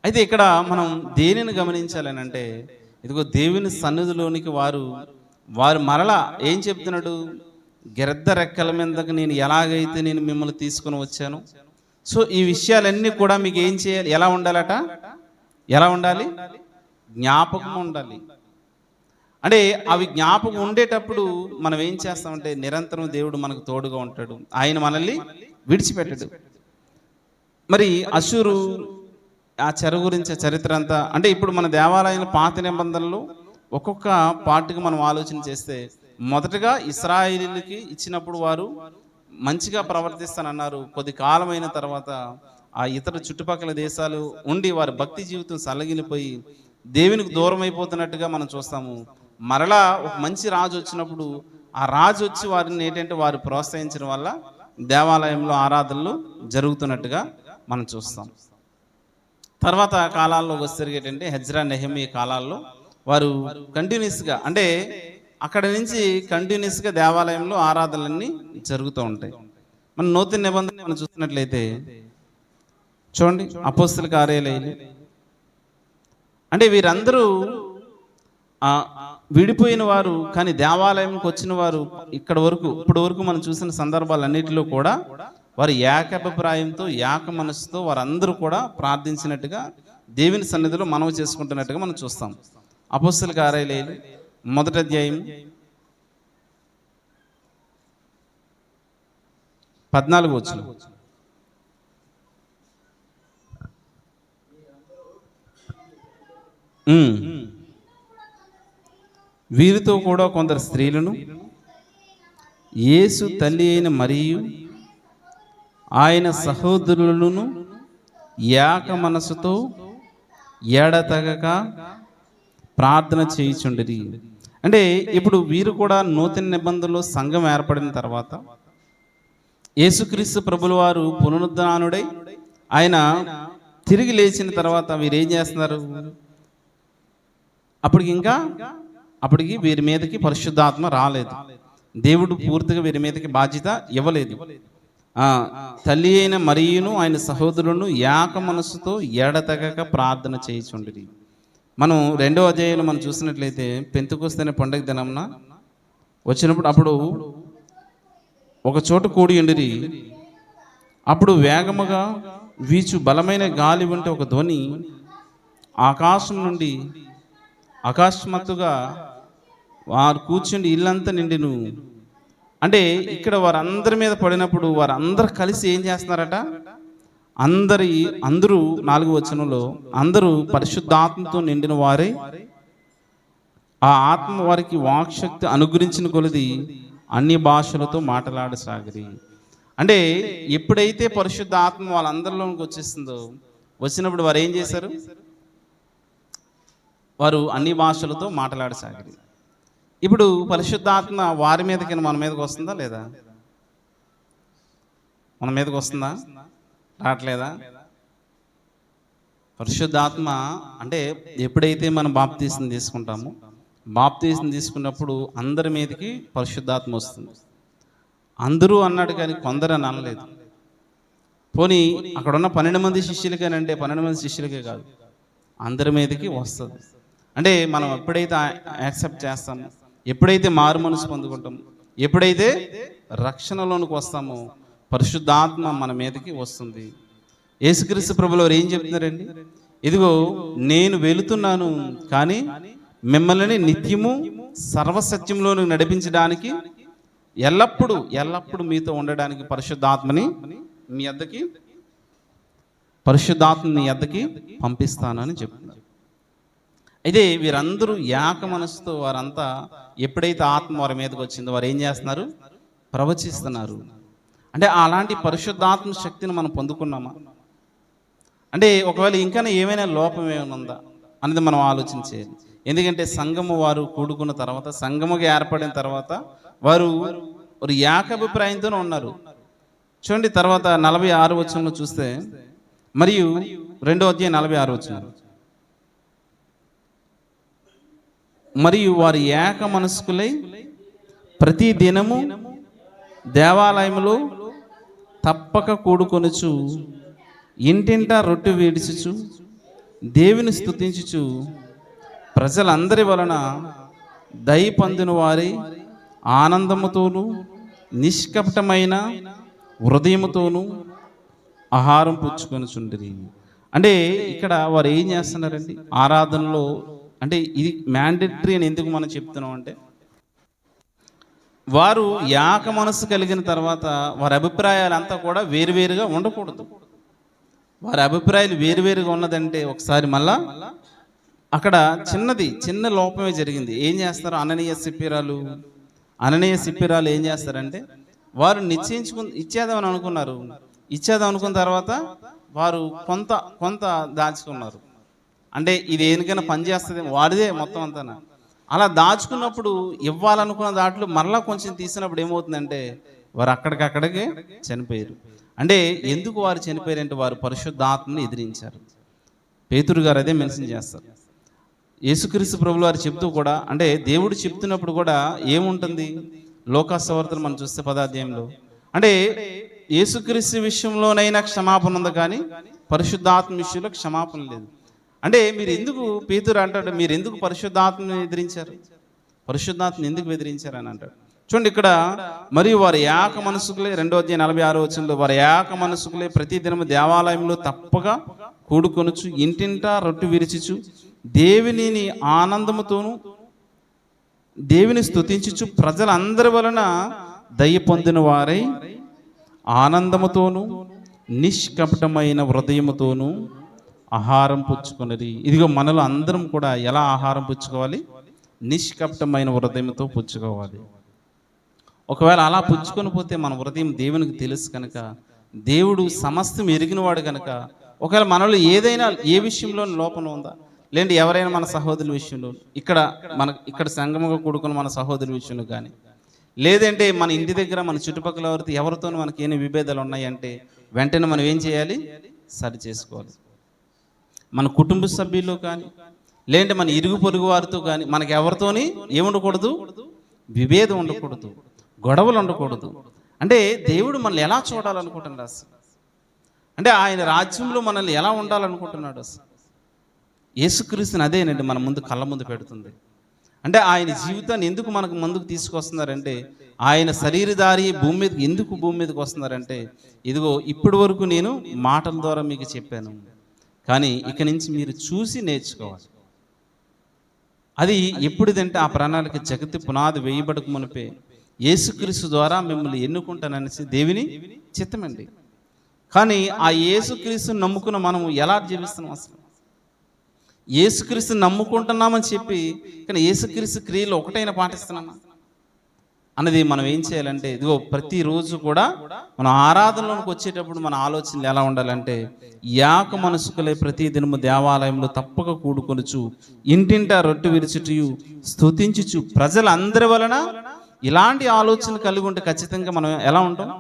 అయితే ఇక్కడ మనం దేనిని గమనించాలని అంటే, ఇదిగో దేవుని సన్నిధిలోనికి వారు మరలా ఏం చెప్తున్నాడు? గిరద్ద రెక్కల మీదకి నేను ఎలాగైతే నేను మిమ్మల్ని తీసుకుని వచ్చాను, సో ఈ విషయాలన్నీ కూడా మీకు ఏం చేయాలి? ఎలా ఉండాలి? జ్ఞాపకం ఉండాలి. అంటే అవి జ్ఞాపకం ఉండేటప్పుడు మనం ఏం చేస్తామంటే, నిరంతరం దేవుడు మనకు తోడుగా ఉంటాడు. ఆయన మనల్ని విడిచిపెట్టడు. మరి అశ్షూరు ఆ చెర గురించి చరిత్ర అంతా, అంటే ఇప్పుడు మన దేవాలయంలో పాత నిబంధనలు ఒక్కొక్క పార్టీకి మనం ఆలోచన చేస్తే, మొదటగా ఇశ్రాయేలీయులకి ఇచ్చినప్పుడు వారు మంచిగా ప్రవర్తిస్తానన్నారు. కొద్ది కాలమైన తర్వాత ఆ ఇతర చుట్టుపక్కల దేశాలు ఉండి వారి భక్తి జీవితం సల్లగిలిపోయి దేవునికి దూరం అయిపోతున్నట్టుగా మనం చూస్తాము. మరలా ఒక మంచి రాజు వచ్చినప్పుడు ఆ రాజు వచ్చి వారిని ఏంటంటే వారు ప్రోత్సహించడం వల్ల దేవాలయంలో ఆరాధనలు జరుగుతున్నట్టుగా మనం చూస్తాం. తర్వాత కాలాల్లో వచ్చేసరికి ఏంటంటే, హెజ్రా, నెహెమియా కాలాల్లో వారు కంటిన్యూస్గా, అంటే అక్కడ నుంచి కంటిన్యూస్గా దేవాలయంలో ఆరాధనలన్నీ జరుగుతూ ఉంటాయి. మన నూతన నిబంధన మనం చూసినట్లయితే చూడండి, అపోస్తల కార్యాలయాలు, అంటే వీరందరూ విడిపోయిన వారు కానీ దేవాలయంకి వచ్చిన వారు ఇప్పటి వరకు మనం చూసిన సందర్భాలన్నిటిలో కూడా వారు ఏకాభిప్రాయంతో ఏక మనసుతో వారందరూ కూడా ప్రార్థించినట్టుగా దేవుని సన్నిధిలో మనవి చేసుకుంటున్నట్టుగా మనం చూస్తాం. అపొస్తలుల కార్యాలయాలు 1వ అధ్యాయం 14వ వచనం. వీరితో కూడా కొందరు స్త్రీలను యేసు తల్లి అయిన మరియు ఆయన సహోదరులను ఏక మనసుతో ఎడతెగక ప్రార్థన చేయుచుండిరి. అంటే ఇప్పుడు వీరు కూడా నూతన నిబంధనలో సంఘం ఏర్పడిన తర్వాత యేసుక్రీస్తు ప్రభుల వారు పునరుద్ధానుడై ఆయన తిరిగి లేచిన తర్వాత వీరు ఏం చేస్తున్నారు? అప్పటికి వీరి మీదకి పరిశుద్ధాత్మ రాలేదు. దేవుడు పూర్తిగా వీరి మీదకి బాధ్యత ఇవ్వలేదు. తల్లి అయిన మరియును ఆయన సహోదరులను ఏక మనసుతో ఎడతెగక ప్రార్థన చేయుచుండిరి. మనం 2వ అధ్యాయంలో మనం చూసినట్లయితే పెంతెకొస్తేనే పండుగ దినమున వచ్చినప్పుడు అప్పుడు ఒక చోట కూడి ఉండిరి. అప్పుడు వేగముగా వీచు బలమైన గాలి వంటి ఒక ధ్వని ఆకాశం నుండి అకస్మాత్తుగా వారు కూర్చుండి ఇల్లంతా నిండిను. అంటే ఇక్కడ వారందరి మీద పడినప్పుడు వారందరూ కలిసి ఏం చేస్తున్నారట? అందరూ 4వ వచనంలో అందరూ పరిశుద్ధాత్మతో నిండిన వారే ఆ ఆత్మ వారికి వాక్శక్తి అనుగ్రహించిన కొలది అన్ని భాషలతో మాట్లాడసాగిరి. అంటే ఎప్పుడైతే పరిశుద్ధ ఆత్మ వాళ్ళందరిలోకి వచ్చేస్తుందో వచ్చినప్పుడు వారు ఏం చేశారు? వారు అన్ని భాషలతో మాట్లాడసాగిరి. ఇప్పుడు పరిశుద్ధాత్మ వారి మీదకి మన మీదకి వస్తుందా లేదా? మన మీదకి వస్తుందా? రావట్లేదా? పరిశుద్ధాత్మ అంటే ఎప్పుడైతే మనం బాప్తీసం తీసుకుంటామో బాప్తీసం తీసుకున్నప్పుడు అందరి మీదకి పరిశుద్ధాత్మ వస్తుంది. అందరూ అన్నాడు కానీ కొందరు అని అనలేదు. పోనీ అక్కడ ఉన్న 12 మంది శిష్యులకేనంటే 12 మంది శిష్యులకే కాదు, అందరి మీదకి వస్తుంది. అంటే మనం ఎప్పుడైతే యాక్సెప్ట్ చేస్తామో, ఎప్పుడైతే మారు మనసు పొందుకుంటామో, ఎప్పుడైతే రక్షణలోనికి వస్తామో పరిశుద్ధాత్మ మన మీదకి వస్తుంది. యేసుక్రీస్తు ప్రభువు వారు ఏం చెప్తున్నారండి? ఇదిగో నేను వెళుతున్నాను కానీ మిమ్మల్ని నిత్యము సర్వసత్యంలోను నడిపించడానికి ఎల్లప్పుడూ మీతో ఉండడానికి పరిశుద్ధాత్మని మీ యొద్దకి పంపిస్తానని చెప్తున్నారు. అయితే వీరందరూ ఏక మనసుతో వారంతా ఎప్పుడైతే ఆత్మ వారి మీదకి వచ్చిందో వారు ఏం చేస్తున్నారు? ప్రవచిస్తున్నారు. అంటే అలాంటి పరిశుద్ధాత్మ శక్తిని మనం పొందుకున్నామా? అంటే ఒకవేళ ఇంకా ఏమైనా లోపం ఏమైనా ఉందా అనేది మనం ఆలోచన చేయాలి. ఎందుకంటే సంఘము వారు కూడుకున్న తర్వాత, సంఘముగా ఏర్పడిన తర్వాత వారు ఒక ఏకాభిప్రాయంతోనే ఉన్నారు. చూడండి తర్వాత 46 వచనంలో చూస్తే, మరియు 2వ అధ్యాయం 46 వచనం, మరియు వారు ఏక మనస్కులై ప్రతి దినము దేవాలయములో తప్పక కూడుకొనుచు ఇంటింటా రొట్టె వేడిచుచు దేవుని స్తుతించుచు ప్రజలందరి వలన దయ పొందిన వారి ఆనందముతోనూ నిష్కపటమైన హృదయముతోనూ ఆహారం పుచ్చుకొనుచుండిరి. అంటే ఇక్కడ వారు ఏం చేస్తున్నారండి? ఆరాధనలో అంటే ఇది మ్యాండేటరీ అని ఎందుకు మనం చెప్తున్నాం అంటే, వారు ఏక మనసు కలిగిన తర్వాత వారి అభిప్రాయాలు అంతా కూడా వేరువేరుగా ఉండకూడదు. వారి అభిప్రాయాలు వేరువేరుగా ఉన్నదంటే ఒకసారి మళ్ళా అక్కడ చిన్న లోపమే జరిగింది. ఏం చేస్తారు? అననీయ సిప్పిరాలు ఏం చేస్తారంటే, వారు ఇచ్చేద్దామని అనుకున్నారు. ఇచ్చేద్దాం అనుకున్న తర్వాత వారు కొంత దాచుకున్నారు. అంటే ఇది దేనికైనా పనిచేస్తుంది, వారిదే మొత్తం అంతా. అలా దాచుకున్నప్పుడు ఇవ్వాలనుకున్న దాంట్లో మరలా కొంచెం తీసినప్పుడు ఏమవుతుందంటే వారు అక్కడికే చనిపోయారు. అంటే ఎందుకు వారు చనిపోయారంటే వారు పరిశుద్ధాత్మని ఎదిరించారు. పేతురు గారు అదే మెన్షన్ చేస్తారు. యేసుక్రీస్తు ప్రభువు వారు చెప్తూ కూడా, అంటే దేవుడు చెప్తున్నప్పుడు కూడా ఏముంటుంది? లోకాసువార్తను మనం చూస్తే 10వ అధ్యాయంలో, అంటే యేసుక్రీస్తు విషయంలోనైనా క్షమాపణ ఉంది కానీ పరిశుద్ధాత్మ విషయంలో క్షమాపణ లేదు. అంటే మీరు ఎందుకు, పేతురు అంటాడు, మీరు ఎందుకు పరిశుద్ధాత్మని ఎదిరించారు? పరిశుద్ధాత్మని ఎందుకు బెదిరించారని అంటాడు. చూడండి ఇక్కడ, మరియు వారి ఏక మనసుకులే, 2:46 వారి ఏక మనసుకులే ప్రతి దినము దేవాలయంలో తప్పక కూడుకొనుచు ఇంటింటా రొట్టె విరిచిచు దేవునిని ఆనందముతోను దేవుని స్తుతించుచు ప్రజలందరి వలన దయ పొందిన వారై ఆనందముతోను నిష్కపటమైన హృదయముతోను ఆహారం పుచ్చుకొనిరి. ఇదిగో మనలో అందరం కూడా ఎలా ఆహారం పుచ్చుకోవాలి? నిష్కపటమైన హృదయంతో పుచ్చుకోవాలి. ఒకవేళ అలా పుచ్చుకొని పోతే మన హృదయం దేవునికి తెలుసు కనుక, దేవుడు సమస్తం ఎరిగినవాడు కనుక, ఒకవేళ మనలో ఏదైనా ఏ విషయంలో లోపం ఉందా, లేదంటే ఎవరైనా మన సహోదరుల విషయంలో, ఇక్కడ సంగముగా కూడుకున్న మన సహోదరుల విషయంలో కానీ, లేదంటే మన ఇంటి దగ్గర మన చుట్టుపక్కల ఎవరితో మనకి ఏమి విభేదాలు ఉన్నాయంటే వెంటనే మనం ఏం చేయాలి? సరి చేసుకోవాలి. మన కుటుంబ సభ్యుల్లో కానీ, లేదంటే మన ఇరుగు పొరుగు వారితో కానీ మనకి ఎవరితోని ఏముండకూడదు? విభేదం ఉండకూడదు, గొడవలు ఉండకూడదు. అంటే దేవుడు మనల్ని ఎలా చూడాలనుకుంటున్నాడు అసలు? అంటే ఆయన రాజ్యంలో మనల్ని ఎలా ఉండాలనుకుంటున్నాడు అసలు? యేసుక్రీస్తుని అదేనండి మన ముందు కళ్ళ ముందు పెడుతుంది. అంటే ఆయన జీవితాన్ని ఎందుకు మనకు ముందుకు తీసుకొస్తున్నారంటే, ఆయన శరీరధారి భూమి మీదకి వస్తున్నారంటే, ఇదిగో ఇప్పటి వరకు నేను మాటల ద్వారా మీకు చెప్పాను, కానీ ఇక నుంచి మీరు చూసి నేర్చుకోవాలి. అది ఎప్పుడుదంటే ఆ ప్రణాళిక జగతి పునాది వేయబడక మునిపే యేసుక్రీస్తు ద్వారా మిమ్మల్ని ఎన్నుకుంటాననేసి దేవుని చిత్తమండి. కానీ ఆ యేసుక్రీస్తుని నమ్ముకున్న మనము ఎలా జీవిస్తున్నాం అసలు? యేసుక్రీస్తుని నమ్ముకుంటున్నామని చెప్పి కానీ యేసుక్రీస్తు క్రియలు ఒకటైనా పాటిస్తున్నామా అన్నది మనం ఏం చేయాలంటే, ఇదిగో ప్రతిరోజు కూడా మనం ఆరాధనలోకి వచ్చేటప్పుడు మన ఆలోచనలు ఎలా ఉండాలంటే, యాక మనసుకులే ప్రతి దినము దేవాలయంలో తప్పక కూడుకొనుచు ఇంటింటా రొట్టె విరుచుటయు స్తుతించుచు ప్రజలందరి వలన, ఇలాంటి ఆలోచనలు కలిగి ఉంటే ఖచ్చితంగా మనం ఎలా ఉంటాం?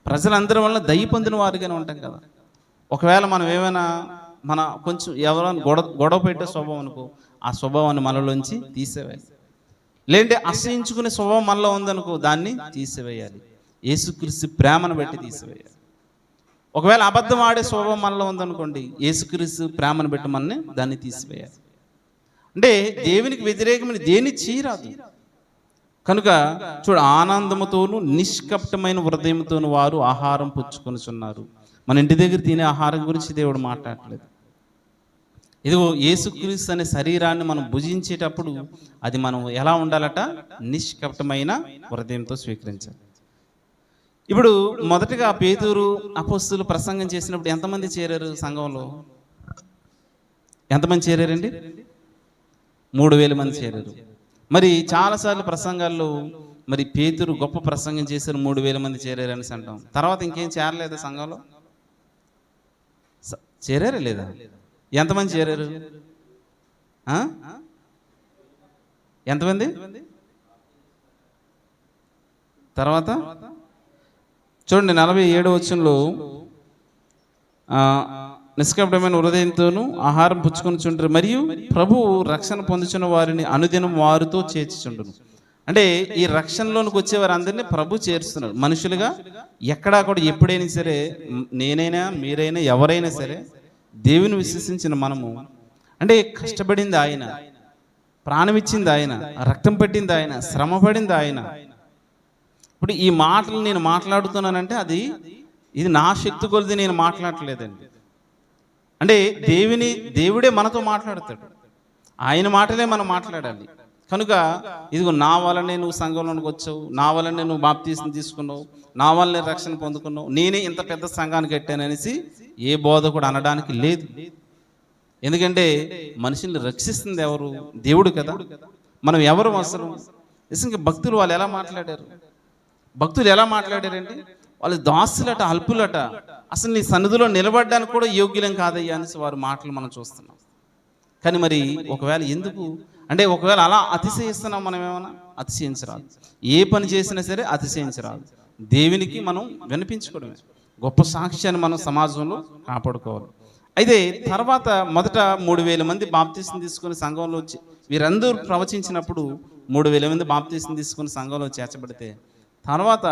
ప్రజలందరి వలన దయ పొందిన వారిగానే ఉంటాం కదా. ఒకవేళ మనం ఏమైనా మన కొంచెం ఎవరైనా గొడవ పెట్టే స్వభావం అనుకో, ఆ స్వభావాన్ని మనలోంచి తీసేవేయాలి. లేదంటే అసహించుకునే స్వభావం మనలో ఉందనుకో, దాన్ని తీసివేయాలి. యేసుక్రీస్తు ప్రేమను బట్టి తీసివేయాలి. ఒకవేళ అబద్ధం ఆడే స్వభావం మనలో ఉందనుకోండి, యేసుక్రీస్తు ప్రేమను బట్టి మనని దాన్ని తీసివేయాలి. అంటే దేవునికి వ్యతిరేకమైన దేన్ని చేయరాదు కనుక చూడు, ఆనందముతోను నిష్కపటమైన హృదయంతోను వారు ఆహారం పుచ్చుకొనుచున్నారు. మన ఇంటి దగ్గర తినే ఆహారం గురించి దేవుడు మాట్లాడలేదు. ఇదిగో యేసుక్రీస్తు అనే శరీరాన్ని మనం భుజించేటప్పుడు అది మనం ఎలా ఉండాలట? నిష్కపటమైన హృదయంతో స్వీకరించాలి. ఇప్పుడు మొదటగా పేతురు అపోస్తలులు ప్రసంగం చేసినప్పుడు ఎంతమంది చేరారు సంఘంలో? ఎంతమంది చేరారండి? 3000 మంది చేరారు. మరి చాలాసార్లు ప్రసంగాల్లో మరి పేతురు గొప్ప ప్రసంగం చేశారు, 3000 మంది చేరారు అనేసి అంటాం. తర్వాత ఇంకేం చేరలేదా సంఘంలో? చేరారా లేదా? ఎంతమంది చేరారు? ఎంతమంది? తర్వాత చూడండి 47వ వచనంలో, నిష్కపటమైన హృదయంతోనూ ఆహారం పుచ్చుకొనుచుంటారు, మరియు ప్రభువు రక్షణ పొందుచున్న వారిని అనుదినం వారితో చేర్చుచుండును. అంటే ఈ రక్షణలోనికి వచ్చే వారందరినీ ప్రభు చేరుస్తున్నారు. మనుషులుగా ఎక్కడా కూడా ఎప్పుడైనా సరే, నేనైనా మీరైనా ఎవరైనా సరే, దేవుని విశ్వసించిన మనము అంటే కష్టపడింది ఆయన, ప్రాణం ఇచ్చింది ఆయన, రక్తం పట్టింది ఆయన, శ్రమ పడింది ఆయన. ఇప్పుడు ఈ మాటలు నేను మాట్లాడుతున్నానంటే ఇది నా శక్తి కొలిది నేను మాట్లాడలేదండి. అంటే దేవుడే మనతో మాట్లాడతాడు, ఆయన మాటలే మనం మాట్లాడాలి. కనుక ఇదిగో నా వల్లనే నువ్వు సంఘంలోనికి వచ్చావు, నా వల్లనే నువ్వు బాప్తీసం తీసుకున్నావు, నా వల్లనే రక్షణ పొందుకున్నావు, నేనే ఇంత పెద్ద సంఘానికి కట్టాననేసి ఏ బోధ కూడా అనడానికి లేదు. ఎందుకంటే మనుషుల్ని రక్షిస్తుంది ఎవరు? దేవుడు కదా. మనం ఎవరు అసలు? నిజంగా భక్తులు వాళ్ళు ఎలా మాట్లాడారు? భక్తులు ఎలా మాట్లాడారంటే, వాళ్ళు దాసులట, అల్పులట, అసలు నీ సన్నిధిలో నిలబడడానికి కూడా యోగ్యులం కాదయ్యా అనేసి వారి మాటలు మనం చూస్తున్నాం. కానీ మరి ఒకవేళ ఎందుకు అంటే, ఒకవేళ అలా అతిశయిస్తున్నాం మనం, ఏమైనా అతిశయించరాదు. ఏ పని చేసినా సరే అతిశయించరాదు. దేవునికి మనం వినిపించుకోవడమే, గొప్ప సాక్ష్యాన్ని మనం సమాజంలో కాపాడుకోవాలి. అయితే తర్వాత మొదట 3000 మంది బాప్తీసం తీసుకుని సంఘంలో వచ్చి, వీరందరూ ప్రవచించినప్పుడు 3000 మంది బాప్తీసం తీసుకుని సంఘంలో చేర్చబడితే, తర్వాత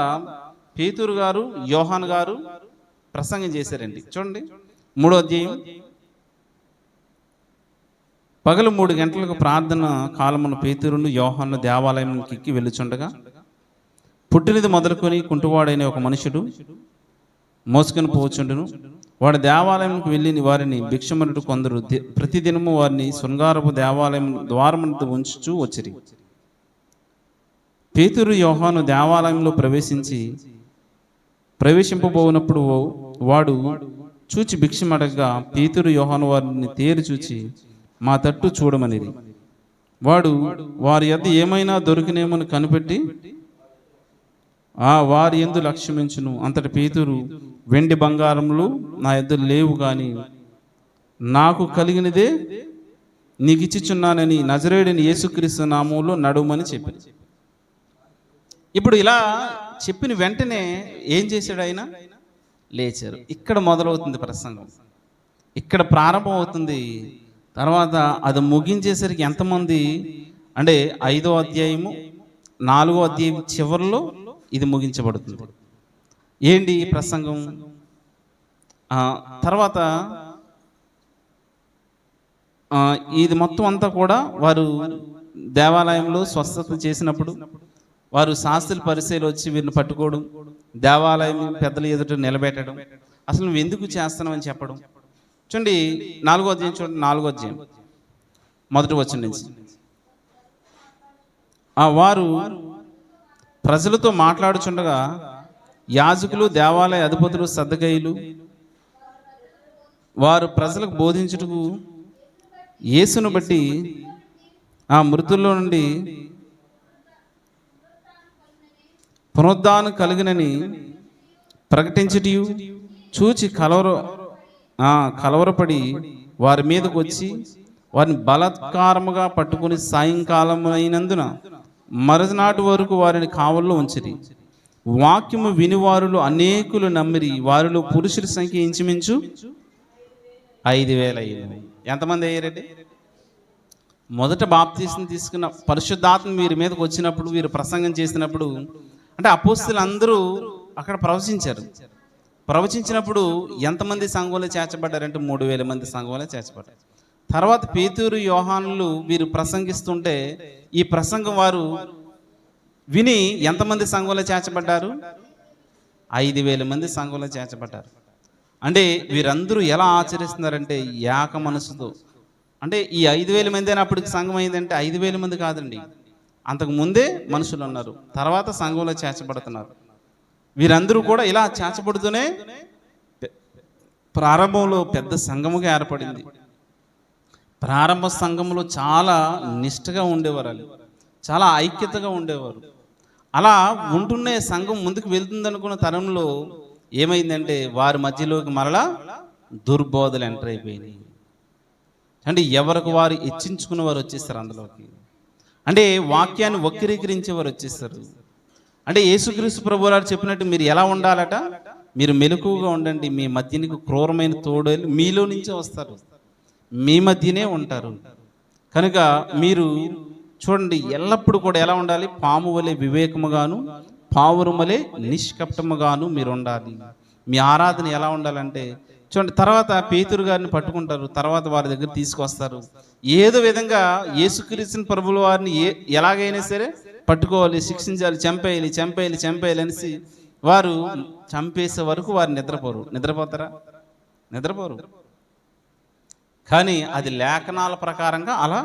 పేతురు గారు, యోహాను గారు ప్రసంగం చేశారండి. చూడండి 3వ అధ్యాయం పగలు 3 గంటలకు ప్రార్థన కాలమున పేతురును యోహాను దేవాలయంకి ఎక్కి వెళ్ళుచుండగా పుట్టినది మొదలుకొని కుంటువాడైన ఒక మనుషుడు మోసుకొని పోచుండును. వాడు దేవాలయంకి వెళ్ళి వారిని భిక్షమనుడు కొందరు ప్రతిదినము వారిని శృంగారపు దేవాలయం ద్వారమున ఉంచుచూ వచ్చిరి. పేతురు యోహాను దేవాలయంలో ప్రవేశింపబోనప్పుడు వాడు చూచి భిక్షమడగా పేతురు యోహాను వారిని తేరు చూచి మా తట్టు చూడమనిది. వాడు వారి యొద్ద ఏమైనా దొరికినేమని కనిపెట్టి వారి యందు లక్ష్యమించును. అంతటి పేతురు వెండి బంగారములు నా యొద్ద లేవు, కానీ నాకు కలిగినదే నీకు ఇచ్చిచున్నానని నజరేయుడైన యేసుక్రీస్తు నామములో నడుమని చెప్పి. ఇప్పుడు ఇలా చెప్పిన వెంటనే ఏం చేశాడు ఆయన? లేచారు. ఇక్కడ మొదలవుతుంది ప్రసంగం, ఇక్కడ ప్రారంభం అవుతుంది. తర్వాత అది ముగించేసరికి ఎంతమంది అంటే 5వ అధ్యాయము 4వ అధ్యాయం చివరిలో ఇది ముగించబడుతుంది. ఏంటి ఈ ప్రసంగం? తర్వాత ఇది మొత్తం అంతా కూడా వారు దేవాలయంలో స్వస్థత చేసినప్పుడు వారు శాస్త్రుల పరిచయాలు వచ్చి వీరిని పట్టుకోవడం, దేవాలయం పెద్దల ఎదుట నిలబెట్టడం, అసలు నువ్వు ఎందుకు చేస్తున్నావని చెప్పడం. చూడండి 4వ అధ్యాయం, చూడండి 4వ అధ్యాయం మొదటి వచనం నుంచి. వారు ప్రజలతో మాట్లాడుచుండగా యాజకులు, దేవాలయ అధిపతులు, సద్దకయ్యులు వారు ప్రజలకు బోధించుటకు యేసును బట్టి మృతుల్లో నుండి పునరుద్ధానం కలిగినని ప్రకటించుటయు చూచి కలవరపడి వారి మీదకు వచ్చి వారిని బలాత్కారముగా పట్టుకుని సాయంకాలం అయినందున మరునాటి వరకు వారిని కావల్లో ఉంచిరి. వాక్యము వినివారులు అనేకులు నమ్మిరి. వారిలో పురుషుల సంఖ్య ఇంచుమించు 5,000 అయ్యింది. ఎంతమంది అయ్యారండి? మొదట బాప్తీసం తీసుకున్న పరిశుద్ధాత్మ వీరి మీదకి వచ్చినప్పుడు, వీరు ప్రసంగం చేసినప్పుడు, అంటే అపోస్తలులు అందరూ అక్కడ ప్రవచించినప్పుడు ఎంతమంది సంఘంలో చేర్చబడ్డారంటే 3,000 మంది సంఘంలో చేర్చబడ్డారు. తర్వాత పేతురు, యోహానులు వీరు ప్రసంగిస్తుంటే ఈ ప్రసంగం వారు విని ఎంతమంది సంఘంలో చేర్చబడ్డారు? 5,000 మంది సంఘంలో చేర్చబడ్డారు. అంటే వీరందరూ ఎలా ఆచరిస్తున్నారంటే ఏక మనసుతో. అంటే ఈ 5,000 మంది అని అప్పటికి సంఘం అయిందంటే 5,000 మంది కాదండి, అంతకు ముందే మనుషులు ఉన్నారు, తర్వాత సంఘంలో చేర్చబడుతున్నారు. వీరందరూ కూడా ఇలా చేర్చబడుతూనే ప్రారంభంలో పెద్ద సంఘముగా ఏర్పడింది. ప్రారంభ సంఘంలో చాలా నిష్ఠగా ఉండేవారు, చాలా ఐక్యతగా ఉండేవారు. అలా ఉంటున్నే సంఘం ముందుకు వెళ్తుంది అనుకున్న తరంలో ఏమైందంటే వారి మధ్యలోకి మరలా దుర్బోధలు ఎంటర్ అయిపోయినాయి. అంటే ఎవరికి వారు హెచ్చించుకున్న వారు వచ్చేస్తారు అందులోకి. అంటే వాక్యాన్ని వక్రీకరించే వారు వచ్చేస్తారు. అంటే యేసుక్రీస్తు ప్రభువువారు చెప్పినట్టు మీరు ఎలా ఉండాలట? మీరు మెలకువగా ఉండండి, మీ మధ్యనికి క్రూరమైన తోడేలు మీలో నుంచే వస్తారు, మీ మధ్యనే ఉంటారు. కనుక మీరు చూడండి, ఎల్లప్పుడూ కూడా ఎలా ఉండాలి? పాము వలె వివేకముగాను, పావురం వలె నిష్కపటముగాను మీరు ఉండాలి. మీ ఆరాధన ఎలా ఉండాలంటే చూడండి, తర్వాత పేతురు గారిని పట్టుకుంటారు, తర్వాత వారి దగ్గర తీసుకొస్తారు. ఏదో విధంగా యేసుక్రీస్తు ప్రభువుల వారిని ఎలాగైనా సరే పట్టుకోవాలి, శిక్షించాలి, చంపేయాలి అనేసి వారు చంపేసే వరకు వారు నిద్రపోరు. కానీ అది లేఖనాల ప్రకారంగా అలా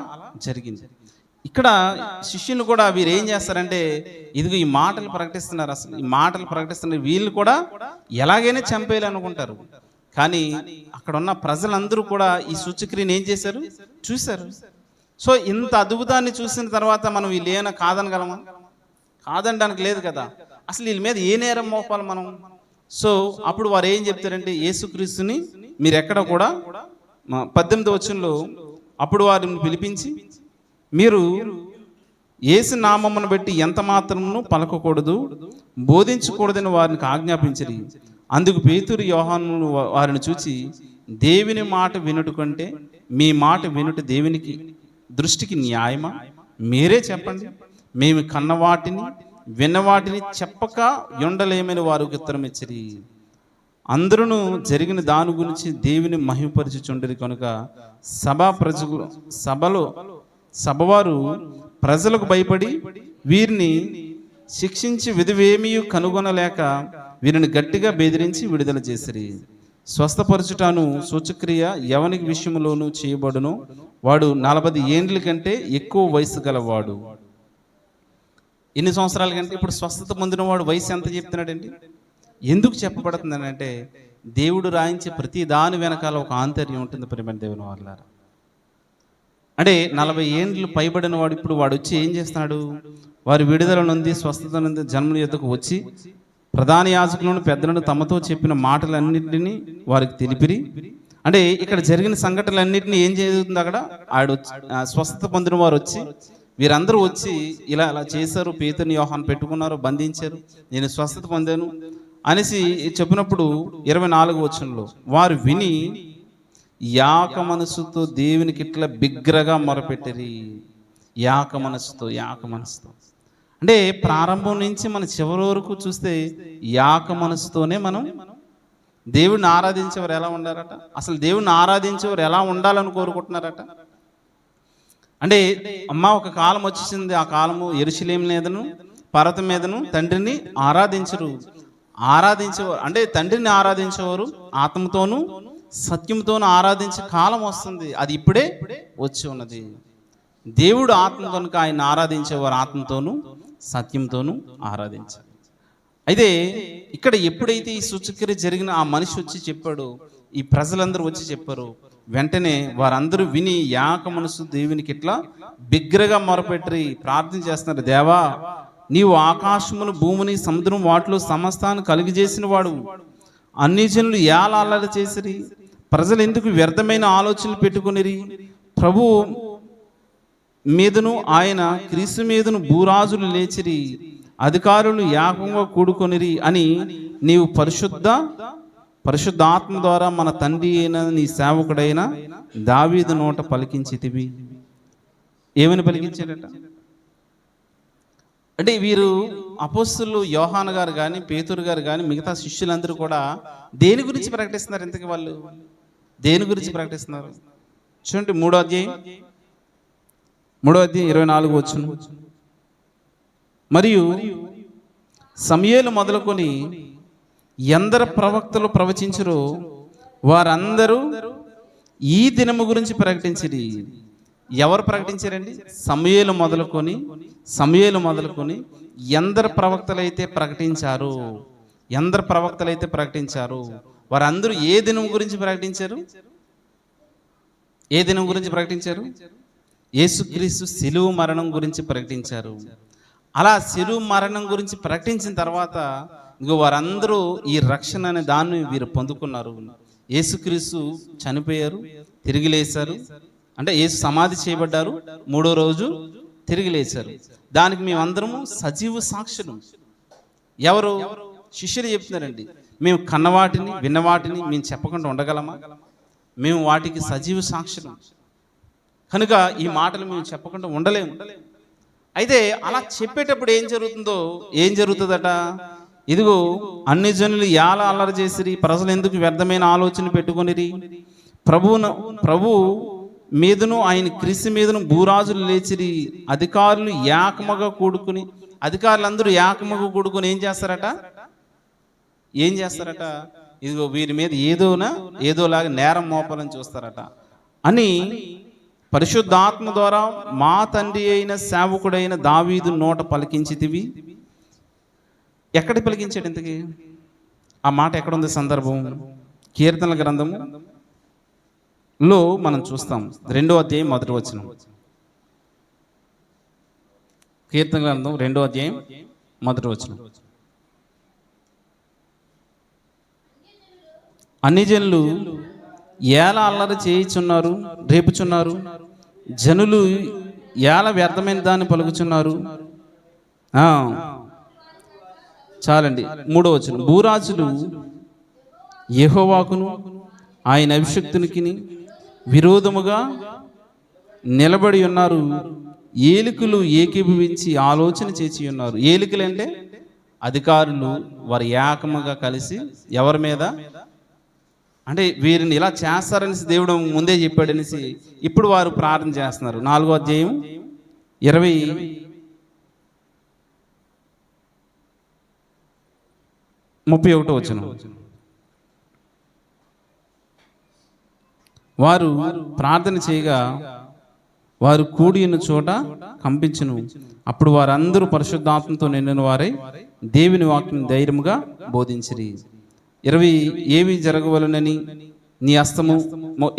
జరిగింది. ఇక్కడ శిష్యులు కూడా వీరు ఏం చేస్తారంటే ఇదిగో ఈ మాటలు ప్రకటిస్తున్నారు, అసలు ఈ మాటలు ప్రకటిస్తున్నారు, వీళ్ళు కూడా ఎలాగైనా చంపేయాలనుకుంటారు. కానీ అక్కడ ఉన్న ప్రజలందరూ కూడా ఈ సూచక్రియను ఏం చేశారు? చూశారు. సో ఇంత అద్భుతాన్ని చూసిన తర్వాత మనం వీళ్ళు ఏమైనా కాదనగలమా? కాదనడానికి లేదు కదా. అసలు వీళ్ళ మీద ఏ నేరం మోపాలి మనం? సో అప్పుడు వారు ఏం చెప్తారంటే యేసుక్రీస్తుని మీరు ఎక్కడ కూడా 18వ వచనంలో అప్పుడు వారిని పిలిపించి మీరు యేసు నామమును బట్టి ఎంత మాత్రమును పలకకూడదు, బోధించకూడదని వారిని ఆజ్ఞాపించరి. అందుకు పేతురు, యోహాను వారిని చూచి దేవుని మాట వినుట కంటే మీ మాట వినుట దేవునికి దృష్టికి న్యాయమా? మీరే చెప్పండి. మేము కన్నవాటిని విన్నవాటిని చెప్పక ఉండలేమని వారికి ఉత్తరం ఇచ్చిరి. అందరూ జరిగిన దాని గురించి దేవుని మహిమపరచుచుండరు కనుక సభవారు ప్రజలకు భయపడి వీరిని శిక్షించి విధివేమీ కనుగొనలేక వీరిని గట్టిగా బెదిరించి విడుదల చేసిరి. స్వస్థపరచుటను సూచక్రియ ఎవనికి విషయంలోనూ చేయబడును, వాడు 40 ఏండ్ల కంటే ఎక్కువ వయసు గలవాడు. ఎన్ని సంవత్సరాల కంటే ఇప్పుడు స్వస్థత పొందిన వాడు వయసు ఎంత చెప్తున్నాడండి? ఎందుకు చెప్పబడుతుందని అంటే దేవుడు రాయించే ప్రతి దాని వెనకాల ఒక ఆంతర్యం ఉంటుంది ప్రియమైన దేవుని వారలారా. అంటే 40 ఏండ్లు పైబడిన వాడు ఇప్పుడు వాడు వచ్చి ఏం చేస్తున్నాడు? వారి విడుదల నుండి స్వస్థత నుండి జన్మల యొద్దకు వచ్చి ప్రధాన యాజకులను పెద్దలను తమతో చెప్పిన మాటలన్నింటినీ వారికి తెలిపిరి. అంటే ఇక్కడ జరిగిన సంఘటనలన్నింటినీ ఏం జరుగుతుంది? అక్కడ స్వస్థత పొందిన వారు వచ్చి వీరందరూ వచ్చి ఇలా చేశారు, పేతురుని యోహాను పెట్టుకున్నారు, బంధించారు, నేను స్వస్థత పొందాను అనేసి చెప్పినప్పుడు 24వ వచనంలో వారు విని యాక మనసుతో దేవునికి ఇట్లా బిగ్గరగా మొరపెట్టిరి. యాక మనసుతో అంటే ప్రారంభం నుంచి మన చివరి వరకు చూస్తే యాక మనసుతోనే మనం దేవుడిని ఆరాధించేవారు ఎలా ఉండారట? అసలు దేవుడిని ఆరాధించేవారు ఎలా ఉండాలని కోరుకుంటున్నారట? అంటే అమ్మ ఒక కాలం వచ్చేసింది, ఆ కాలము యెరూషలేము మీదను పర్వతం మీదను తండ్రిని ఆరాధించరు. ఆరాధించేవారు అంటే తండ్రిని ఆరాధించేవారు ఆత్మతోనూ సత్యంతోనూ ఆరాధించే కాలం వస్తుంది. అది ఇప్పుడే వచ్చి ఉన్నది. దేవుడు ఆత్మ కనుక ఆయన ఆరాధించేవారు ఆత్మతోనూ సత్యంతోనూ ఆరాధించారు. అయితే ఇక్కడ ఎప్పుడైతే ఈ సూచక్రియ జరిగిన ఆ మనిషి వచ్చి చెప్పాడు, ఈ ప్రజలందరూ వచ్చి చెప్పారు, వెంటనే వారందరూ విని యాక మనసు దేవునికి ఇట్లా బిగ్గరగా మొరపెట్టి ప్రార్థన చేస్తున్నారు. దేవా, నీవు ఆకాశమును భూమిని సముద్రం వాటిలో సమస్తాన్ని కలిగజేసిన వాడు, అన్ని జనులు ఎలా అల్లరి చేసిరి, ప్రజలు ఎందుకు వ్యర్థమైన ఆలోచనలు పెట్టుకునిరి, ప్రభు మీదను ఆయన క్రీస్తు మీదను భూరాజులు లేచిరి, అధికారులు యాకంగా కూడుకొనిరి అని నీవు పరిశుద్ధాత్మ ద్వారా మన తండ్రి అయిన నీ సేవకుడైన దావీదు నోట పలికించితివి. ఏమని పలికించారట? అంటే వీరు అపోస్తలులు యోహాను గారు కానీ పేతురు గారు కానీ మిగతా శిష్యులందరూ కూడా దేని గురించి ప్రకటిస్తున్నారు? ఇంతకీ వాళ్ళు దేని గురించి ప్రకటిస్తున్నారు? చూడండి 3వ అధ్యాయం 24వ వచనం. మరియు సమూయేలు మొదలుకొని ఎందరు ప్రవక్తలు ప్రవచించరో వారందరూ ఈ దినము గురించి ప్రకటించిరి. ఎవరు ప్రకటించారండి? సమూయేలు మొదలుకొని ఎందరు ప్రవక్తలైతే ప్రకటించారు వారందరూ ఏ దినం గురించి ప్రకటించారు? ఏ దినం గురించి ప్రకటించారు? యేసుక్రీస్తు శిలువ మరణం గురించి ప్రకటించారు. అలా శిలువ మరణం గురించి ప్రకటించిన తర్వాత ఇంకో వారందరూ ఈ రక్షణ అనే దాన్ని వీరు పొందుకున్నారు. యేసుక్రీస్తు చనిపోయారు, తిరిగి లేచారు. అంటే యేసు సమాధి చేయబడ్డారు, 3వ రోజు తిరిగి లేచారు. దానికి మేమందరము సజీవ సాక్షులు. ఎవరు? శిష్యులు చెప్తున్నారండి. మేము కన్నవాటిని విన్నవాటిని మేము చెప్పకుండా ఉండగలమా? మేము వాటికి సజీవ సాక్షులు కనుక ఈ మాటలు మేము చెప్పకుండా ఉండలేము. అయితే అలా చెప్పేటప్పుడు ఏం జరుగుతుందట? ఇదిగో అన్ని జనులు ఎలా అల్లరి చేసిరి, ప్రజలు ఎందుకు వ్యర్థమైన ఆలోచన పెట్టుకొనిరి, ప్రభు మీదను ఆయన క్రీస్తు మీదను భూరాజులు లేచిరి, అధికారులు అధికారులందరూ ఏకమగా కూడుకొని ఏం చేస్తారట? ఇదిగో వీరి మీద ఏదోలాగా నేరం మోపాలని చూస్తారట అని పరిశుద్ధాత్మ ద్వారా మా తండ్రి అయిన సేవకుడైన దావీదు నోట పలికించితివి. ఎక్కడ పలికించాడు ఇంతకీ? ఆ మాట ఎక్కడుంది సందర్భం? కీర్తనల గ్రంథంలో మనం చూస్తాం. 2వ అధ్యాయం 1వ వచనం. కీర్తన గ్రంథం 2వ అధ్యాయం 1వ వచనం. అన్ని జనులు ఎలా అల్లరి చేయుచున్నారు, రేపుచున్నారు, జనులు ఎలా వ్యర్థమైన దాన్ని పలుకుచున్నారు. చాలండి. 3వ వచనం. భూరాజులు యెహోవాకును ఆయన అభిషిక్తునికి విరోధముగా నిలబడి ఉన్నారు, ఏలికలు ఏకీభవించి ఆలోచన చేసి ఉన్నారు. ఏలికలు అంటే అధికారులు వారు ఏకముగా కలిసి ఎవరి మీద, అంటే వీరిని ఇలా చేస్తారనేసి దేవుడు ముందే చెప్పాడనేసి ఇప్పుడు వారు ప్రార్థన చేస్తున్నారు. 4వ అధ్యాయం 31 వచనం. వారు ప్రార్థన చేయగా వారు కూడి ఉన్న చోట కంపించును. అప్పుడు వారందరూ పరిశుద్ధాత్మతో నిండిన వారై దేవుని వాక్యం ధైర్యముగా బోధించిరి. ఏవి జరగవలనని నీ హస్తము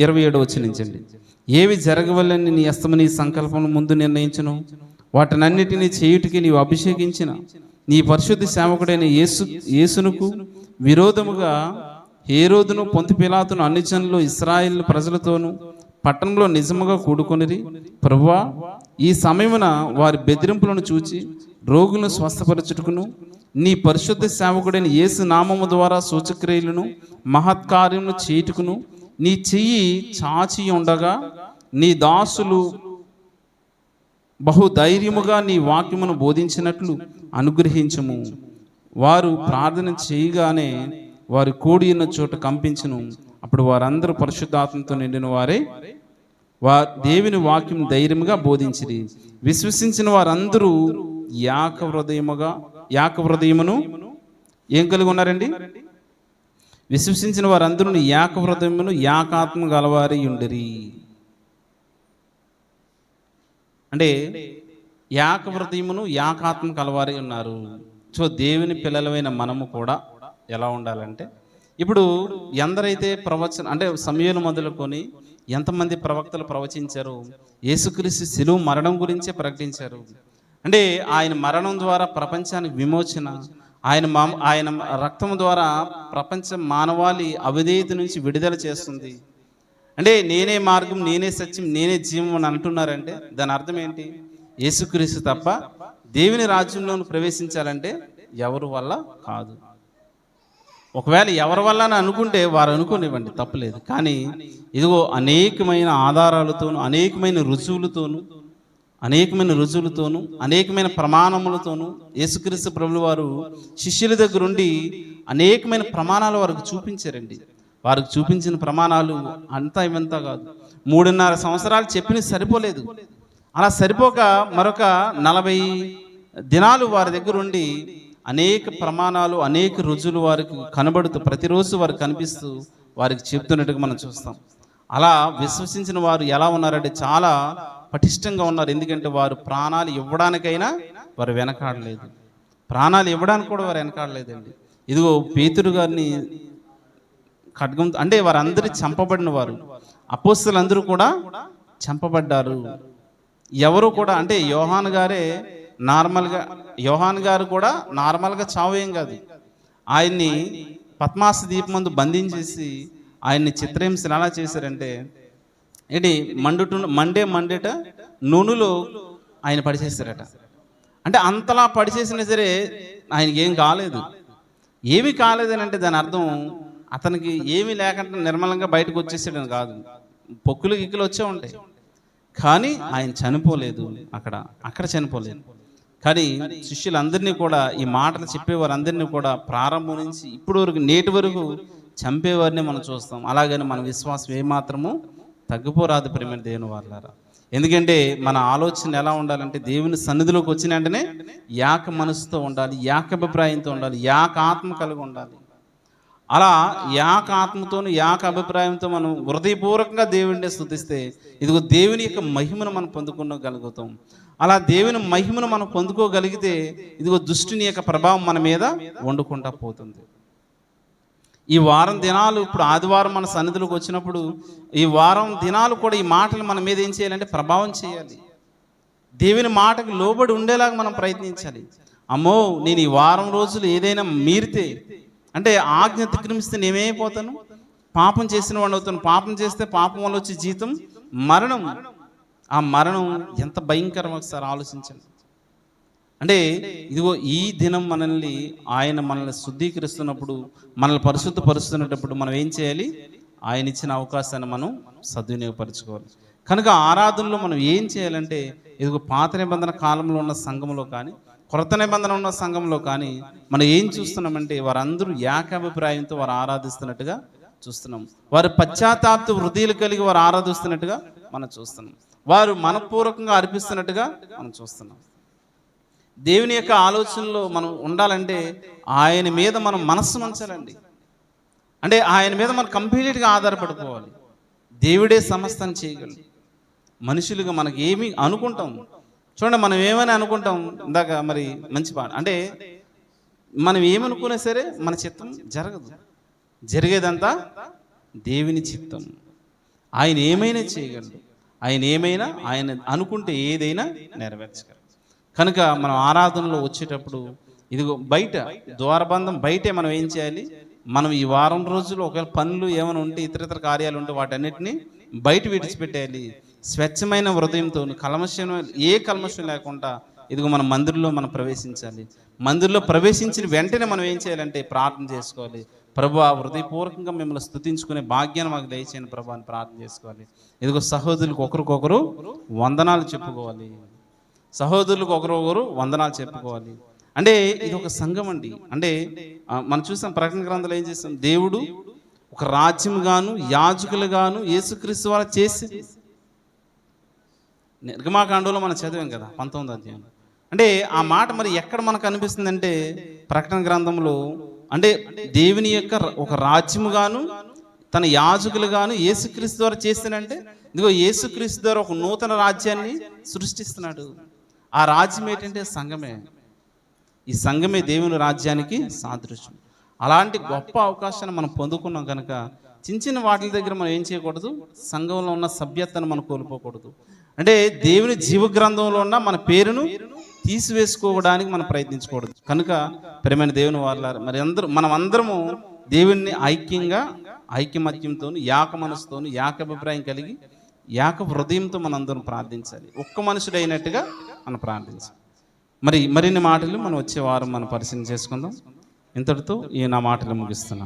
27 వచనించండి. ఏవి జరగవలనని నీ హస్తము నీ సంకల్పం ముందు నిర్ణయించును. వాటినన్నిటినీ చేయుటికి నీవు అభిషేకించిన నీ పరిశుద్ధ సేవకుడైన యేసునకు విరోధముగా హేరోదును పొంతి పిలాతును అన్ని జనులు ఇశ్రాయేలు ప్రజలతోనూ పట్టణంలో నిజముగా కూడుకొనిరి. ప్రభువా, ఈ సమయమున వారి బెదిరింపులను చూచి రోగులను స్వస్థపరచుటకును నీ పరిశుద్ధ సేవకుడైన యేసు నామము ద్వారా సూచక్రియలను మహత్కార్యమును చేయుటకును నీ చెయ్యి చాచి ఉండగా నీ దాసులు బహుధైర్యముగా నీ వాక్యమును బోధించినట్లు అనుగ్రహించము. వారు ప్రార్థన చేయగానే వారు కూడి ఉన్న చోట కంపించును. అప్పుడు వారందరూ పరిశుద్ధాత్మతో నిండిన వారే దేవుని వాక్యం ధైర్యముగా బోధించిరి. విశ్వసించిన వారందరూ యాక హృదయమును ఏం కలిగి ఉన్నారండి? విశ్వసించిన వారందరూ యాక హృదయమును యాకాత్మ గలవారి ఉండిరి. అంటే యాక హృదయమును యాకాత్మ కలవారి ఉన్నారు. సో దేవుని పిల్లలమైన మనము కూడా ఎలా ఉండాలంటే, ఇప్పుడు ఎందరైతే అంటే సమూయేలు మొదలుకొని ఎంతమంది ప్రవక్తలు ప్రవచించారు? యేసుక్రీస్తు శిలువ మరణం గురించే ప్రకటించారు. అంటే ఆయన మరణం ద్వారా ప్రపంచానికి విమోచన, ఆయన రక్తం ద్వారా ప్రపంచ మానవాళి అవిధేయత నుంచి విడుదల చేస్తుంది. అంటే నేనే మార్గం, నేనే సత్యం, నేనే జీవం అని అంటున్నారంటే దాని అర్థం ఏంటి? యేసుక్రీస్తు తప్ప దేవుని రాజ్యంలో ప్రవేశించాలంటే ఎవరి వల్ల కాదు. ఒకవేళ ఎవరి వల్ల అని అనుకుంటే వారు అనుకోనివ్వండి, తప్పులేదు. కానీ ఇదిగో అనేకమైన ఆధారాలతోనూ అనేకమైన రుజువులతోనూ అనేకమైన ప్రమాణములతోనూ యేసుక్రీస్తు ప్రభువు వారు శిష్యుల దగ్గరుండి అనేకమైన ప్రమాణాలు వారికి చూపించారండి. వారికి చూపించిన ప్రమాణాలు అంతా ఇవంతా కాదు. 3.5 సంవత్సరాలు చెప్పిన సరిపోలేదు. అలా సరిపోక మరొక 40 దినాలు వారి దగ్గర ఉండి అనేక ప్రమాణాలు అనేక రుజువులు వారికి కనబడుతూ ప్రతిరోజు వారికి కనిపిస్తూ వారికి చెప్తున్నట్టుగా మనం చూస్తాం. అలా విశ్వసించిన వారు ఎలా ఉన్నారంటే చాలా పటిష్టంగా ఉన్నారు. ఎందుకంటే వారు ప్రాణాలు ఇవ్వడానికైనా వారు వెనకాడలేదు. ప్రాణాలు ఇవ్వడానికి కూడా వారు వెనకాడలేదండి. ఇదిగో పేతురు గారిని ఖడ్గం, అంటే వారందరూ చంపబడిన వారు. అపోస్తలులందరూ కూడా చంపబడ్డారు. ఎవరు కూడా, అంటే యోహాను గారు కూడా నార్మల్గా చావేం కాదు. ఆయన్ని పద్మాస దీపం ముందు బంధించేసి ఆయన్ని చిత్రహింసలు ఎలా చేశారంటే, ఏంటి మండేట నూనెలో ఆయన పడిచేశారట. అంటే అంతలా పడిచేసినా సరే ఆయనకి ఏం కాలేదు. ఏమి కాలేదని అంటే దాని అర్థం అతనికి ఏమీ లేకుండా నిర్మలంగా బయటకు వచ్చేసాడని కాదు. పొక్కులు గిక్కులు వచ్చే ఉంటాయి, కానీ ఆయన చనిపోలేదు. అక్కడ చనిపోలేదు. కానీ శిష్యులందరినీ కూడా, ఈ మాటలు చెప్పేవారందరినీ కూడా ప్రారంభం నుంచి ఇప్పటి వరకు నేటి వరకు చంపేవారిని మనం చూస్తాం. అలాగని మన విశ్వాసం ఏమాత్రము తగ్గిపోరాదు ప్రేమ దేవుని వాళ్ళారా. ఎందుకంటే మన ఆలోచన ఎలా ఉండాలంటే, దేవుని సన్నిధిలోకి వచ్చిన వెంటనే యాక మనసుతో ఉండాలి, యాక అభిప్రాయంతో ఉండాలి, యాక ఆత్మ కలిగి ఉండాలి. అలా యాక ఆత్మతోను యాక అభిప్రాయంతో మనం హృదయపూర్వకంగా దేవుడిని స్తుతిస్తే ఇదిగో దేవుని యొక్క మహిమను మనం పొందుకోగలుగుతాం. అలా దేవుని మహిమను మనం పొందుకోగలిగితే ఇదిగో దుష్టుని యొక్క ప్రభావం మన మీద వండుకుంటా పోతుంది. ఈ వారం దినాలు, ఇప్పుడు ఆదివారం మన సన్నిధిలోకి వచ్చినప్పుడు ఈ వారం దినాలు కూడా ఈ మాటలు మన మీద ఏం చేయాలంటే ప్రభావం చేయాలి. దేవుని మాటకు లోబడి ఉండేలాగా మనం ప్రయత్నించాలి. అమ్మో, నేను ఈ వారం రోజులు ఏదైనా మీరితే, అంటే ఆజ్ఞ అతిక్రమిస్తే నేనేమైపోతాను? పాపం చేసిన వాడిని అవుతాను. పాపం చేస్తే పాపం వల్ల వచ్చే జీతం మరణం. ఆ మరణం ఎంత భయంకరం ఒకసారి ఆలోచించండి. అంటే ఇదిగో ఈ దినం మనల్ని శుద్ధీకరిస్తున్నప్పుడు, మనల్ని పరిశుద్ధపరుస్తున్నప్పుడు మనం ఏం చేయాలి? ఆయన ఇచ్చిన అవకాశాన్ని మనం సద్వినియోగపరచుకోవాలి. కనుక ఆరాధనలో మనం ఏం చేయాలంటే, ఇదిగో పాత నిబంధన కాలంలో ఉన్న సంఘంలో కానీ కొత్త నిబంధన ఉన్న సంఘంలో కానీ మనం ఏం చూస్తున్నామంటే వారందరూ ఏకాభిప్రాయంతో వారు ఆరాధిస్తున్నట్టుగా చూస్తున్నాం. వారు పశ్చాత్తాప హృదయాలు కలిగి వారు ఆరాధిస్తున్నట్టుగా మనం చూస్తున్నాం. వారు మనపూర్వకంగా అర్పిస్తున్నట్టుగా మనం చూస్తున్నాం. దేవుని యొక్క ఆలోచనలో మనం ఉండాలంటే ఆయన మీద మనం మనస్సు ఉంచాలండి. అంటే ఆయన మీద మనం కంప్లీట్గా ఆధారపడిపోవాలి. దేవుడే సమస్తం చేయగలడు. మనుషులుగా మనకి ఏమి అనుకుంటాం చూడండి, మనం ఏమని అనుకుంటాం. ఇందాక మరి మంచి పాట అంటే మనం ఏమనుకున్నా సరే మన చిత్తం జరగదు. జరిగేదంతా దేవుని చిత్తం. ఆయన ఏమైనా చేయగలడు. ఆయన అనుకుంటే ఏదైనా నెరవేర్చగలడు. కనుక మనం ఆరాధనలో వచ్చేటప్పుడు ఇదిగో బయట ద్వారబంధం బయటే మనం ఏం చేయాలి, మనం ఈ వారం రోజులు ఒకవేళ పనులు ఏమైనా ఉంటే ఇతరితర కార్యాలు ఉంటే వాటన్నిటిని బయట విడిచిపెట్టేయాలి. స్వచ్ఛమైన హృదయంతో ఏ కల్మషం లేకుండా ఇదిగో మన మందిరంలో మనం ప్రవేశించాలి. మందిరంలో ప్రవేశించిన వెంటనే మనం ఏం చేయాలంటే ప్రార్థన చేసుకోవాలి. ప్రభు హృదయపూర్వకంగా మిమ్మల్ని స్తుతించుకునే భాగ్యాన్ని మాకు దయచేయని ప్రభు అని ప్రార్థన చేసుకోవాలి. ఇదిగో సహోదరులకు ఒకరికొకరు వందనాలు చెప్పుకోవాలి. సహోదరులకు ఒకరొకరు వందనాలు చెప్పుకోవాలి. అంటే ఇది ఒక సంఘం అండి. అంటే మనం చూసాం ప్రకటన గ్రంథంలో ఏం చేస్తాం, దేవుడు ఒక రాజ్యం గాను యాజకులు గాను యేసుక్రీస్తు వారు చేసి నిర్గమాకాండంలో మనం చదివాం కదా 19వ అధ్యాయం. అంటే ఆ మాట మరి ఎక్కడ మనకు అనిపిస్తుంది అంటే ప్రకటన గ్రంథంలో అంటే దేవుని యొక్క ఒక రాజ్యము గాను తన యాజకులు గాను యేసుక్రీస్తు ద్వారా చేస్తానంటే ఇదిగో యేసుక్రీస్తు ద్వారా ఒక నూతన రాజ్యాన్ని సృష్టిస్తున్నాడు. ఆ రాజ్యం ఏంటంటే సంఘమే. ఈ సంఘమే దేవుని రాజ్యానికి సాదృశ్యం. అలాంటి గొప్ప అవకాశాన్ని మనం పొందుకున్నాం కనుక చిన్న చిన్న వాటి దగ్గర మనం ఏం చేయకూడదు, సంఘంలో ఉన్న సభ్యతను మనం కోల్పోకూడదు. అంటే దేవుని జీవ గ్రంథంలో ఉన్న మన పేరును తీసివేసుకోవడానికి మనం ప్రయత్నించకూడదు. కనుక ప్రియమైన దేవుని వారలారా, మనం అందరము దేవుణ్ణి ఐక్యమత్యంతో ఏక మనసుతో ఏకాభిప్రాయం కలిగి ఏక హృదయంతో మనందరం ప్రార్థించాలి. ఒక్క మనుషుడు అయినట్టుగా మనం ప్రార్థించాలి. మరిన్ని మాటలు మనం వచ్చే వారం మనం పరిశీలన చేసుకుందాం. ఇంతటితో ఈ నా మాటలు ముగిస్తున్నాను.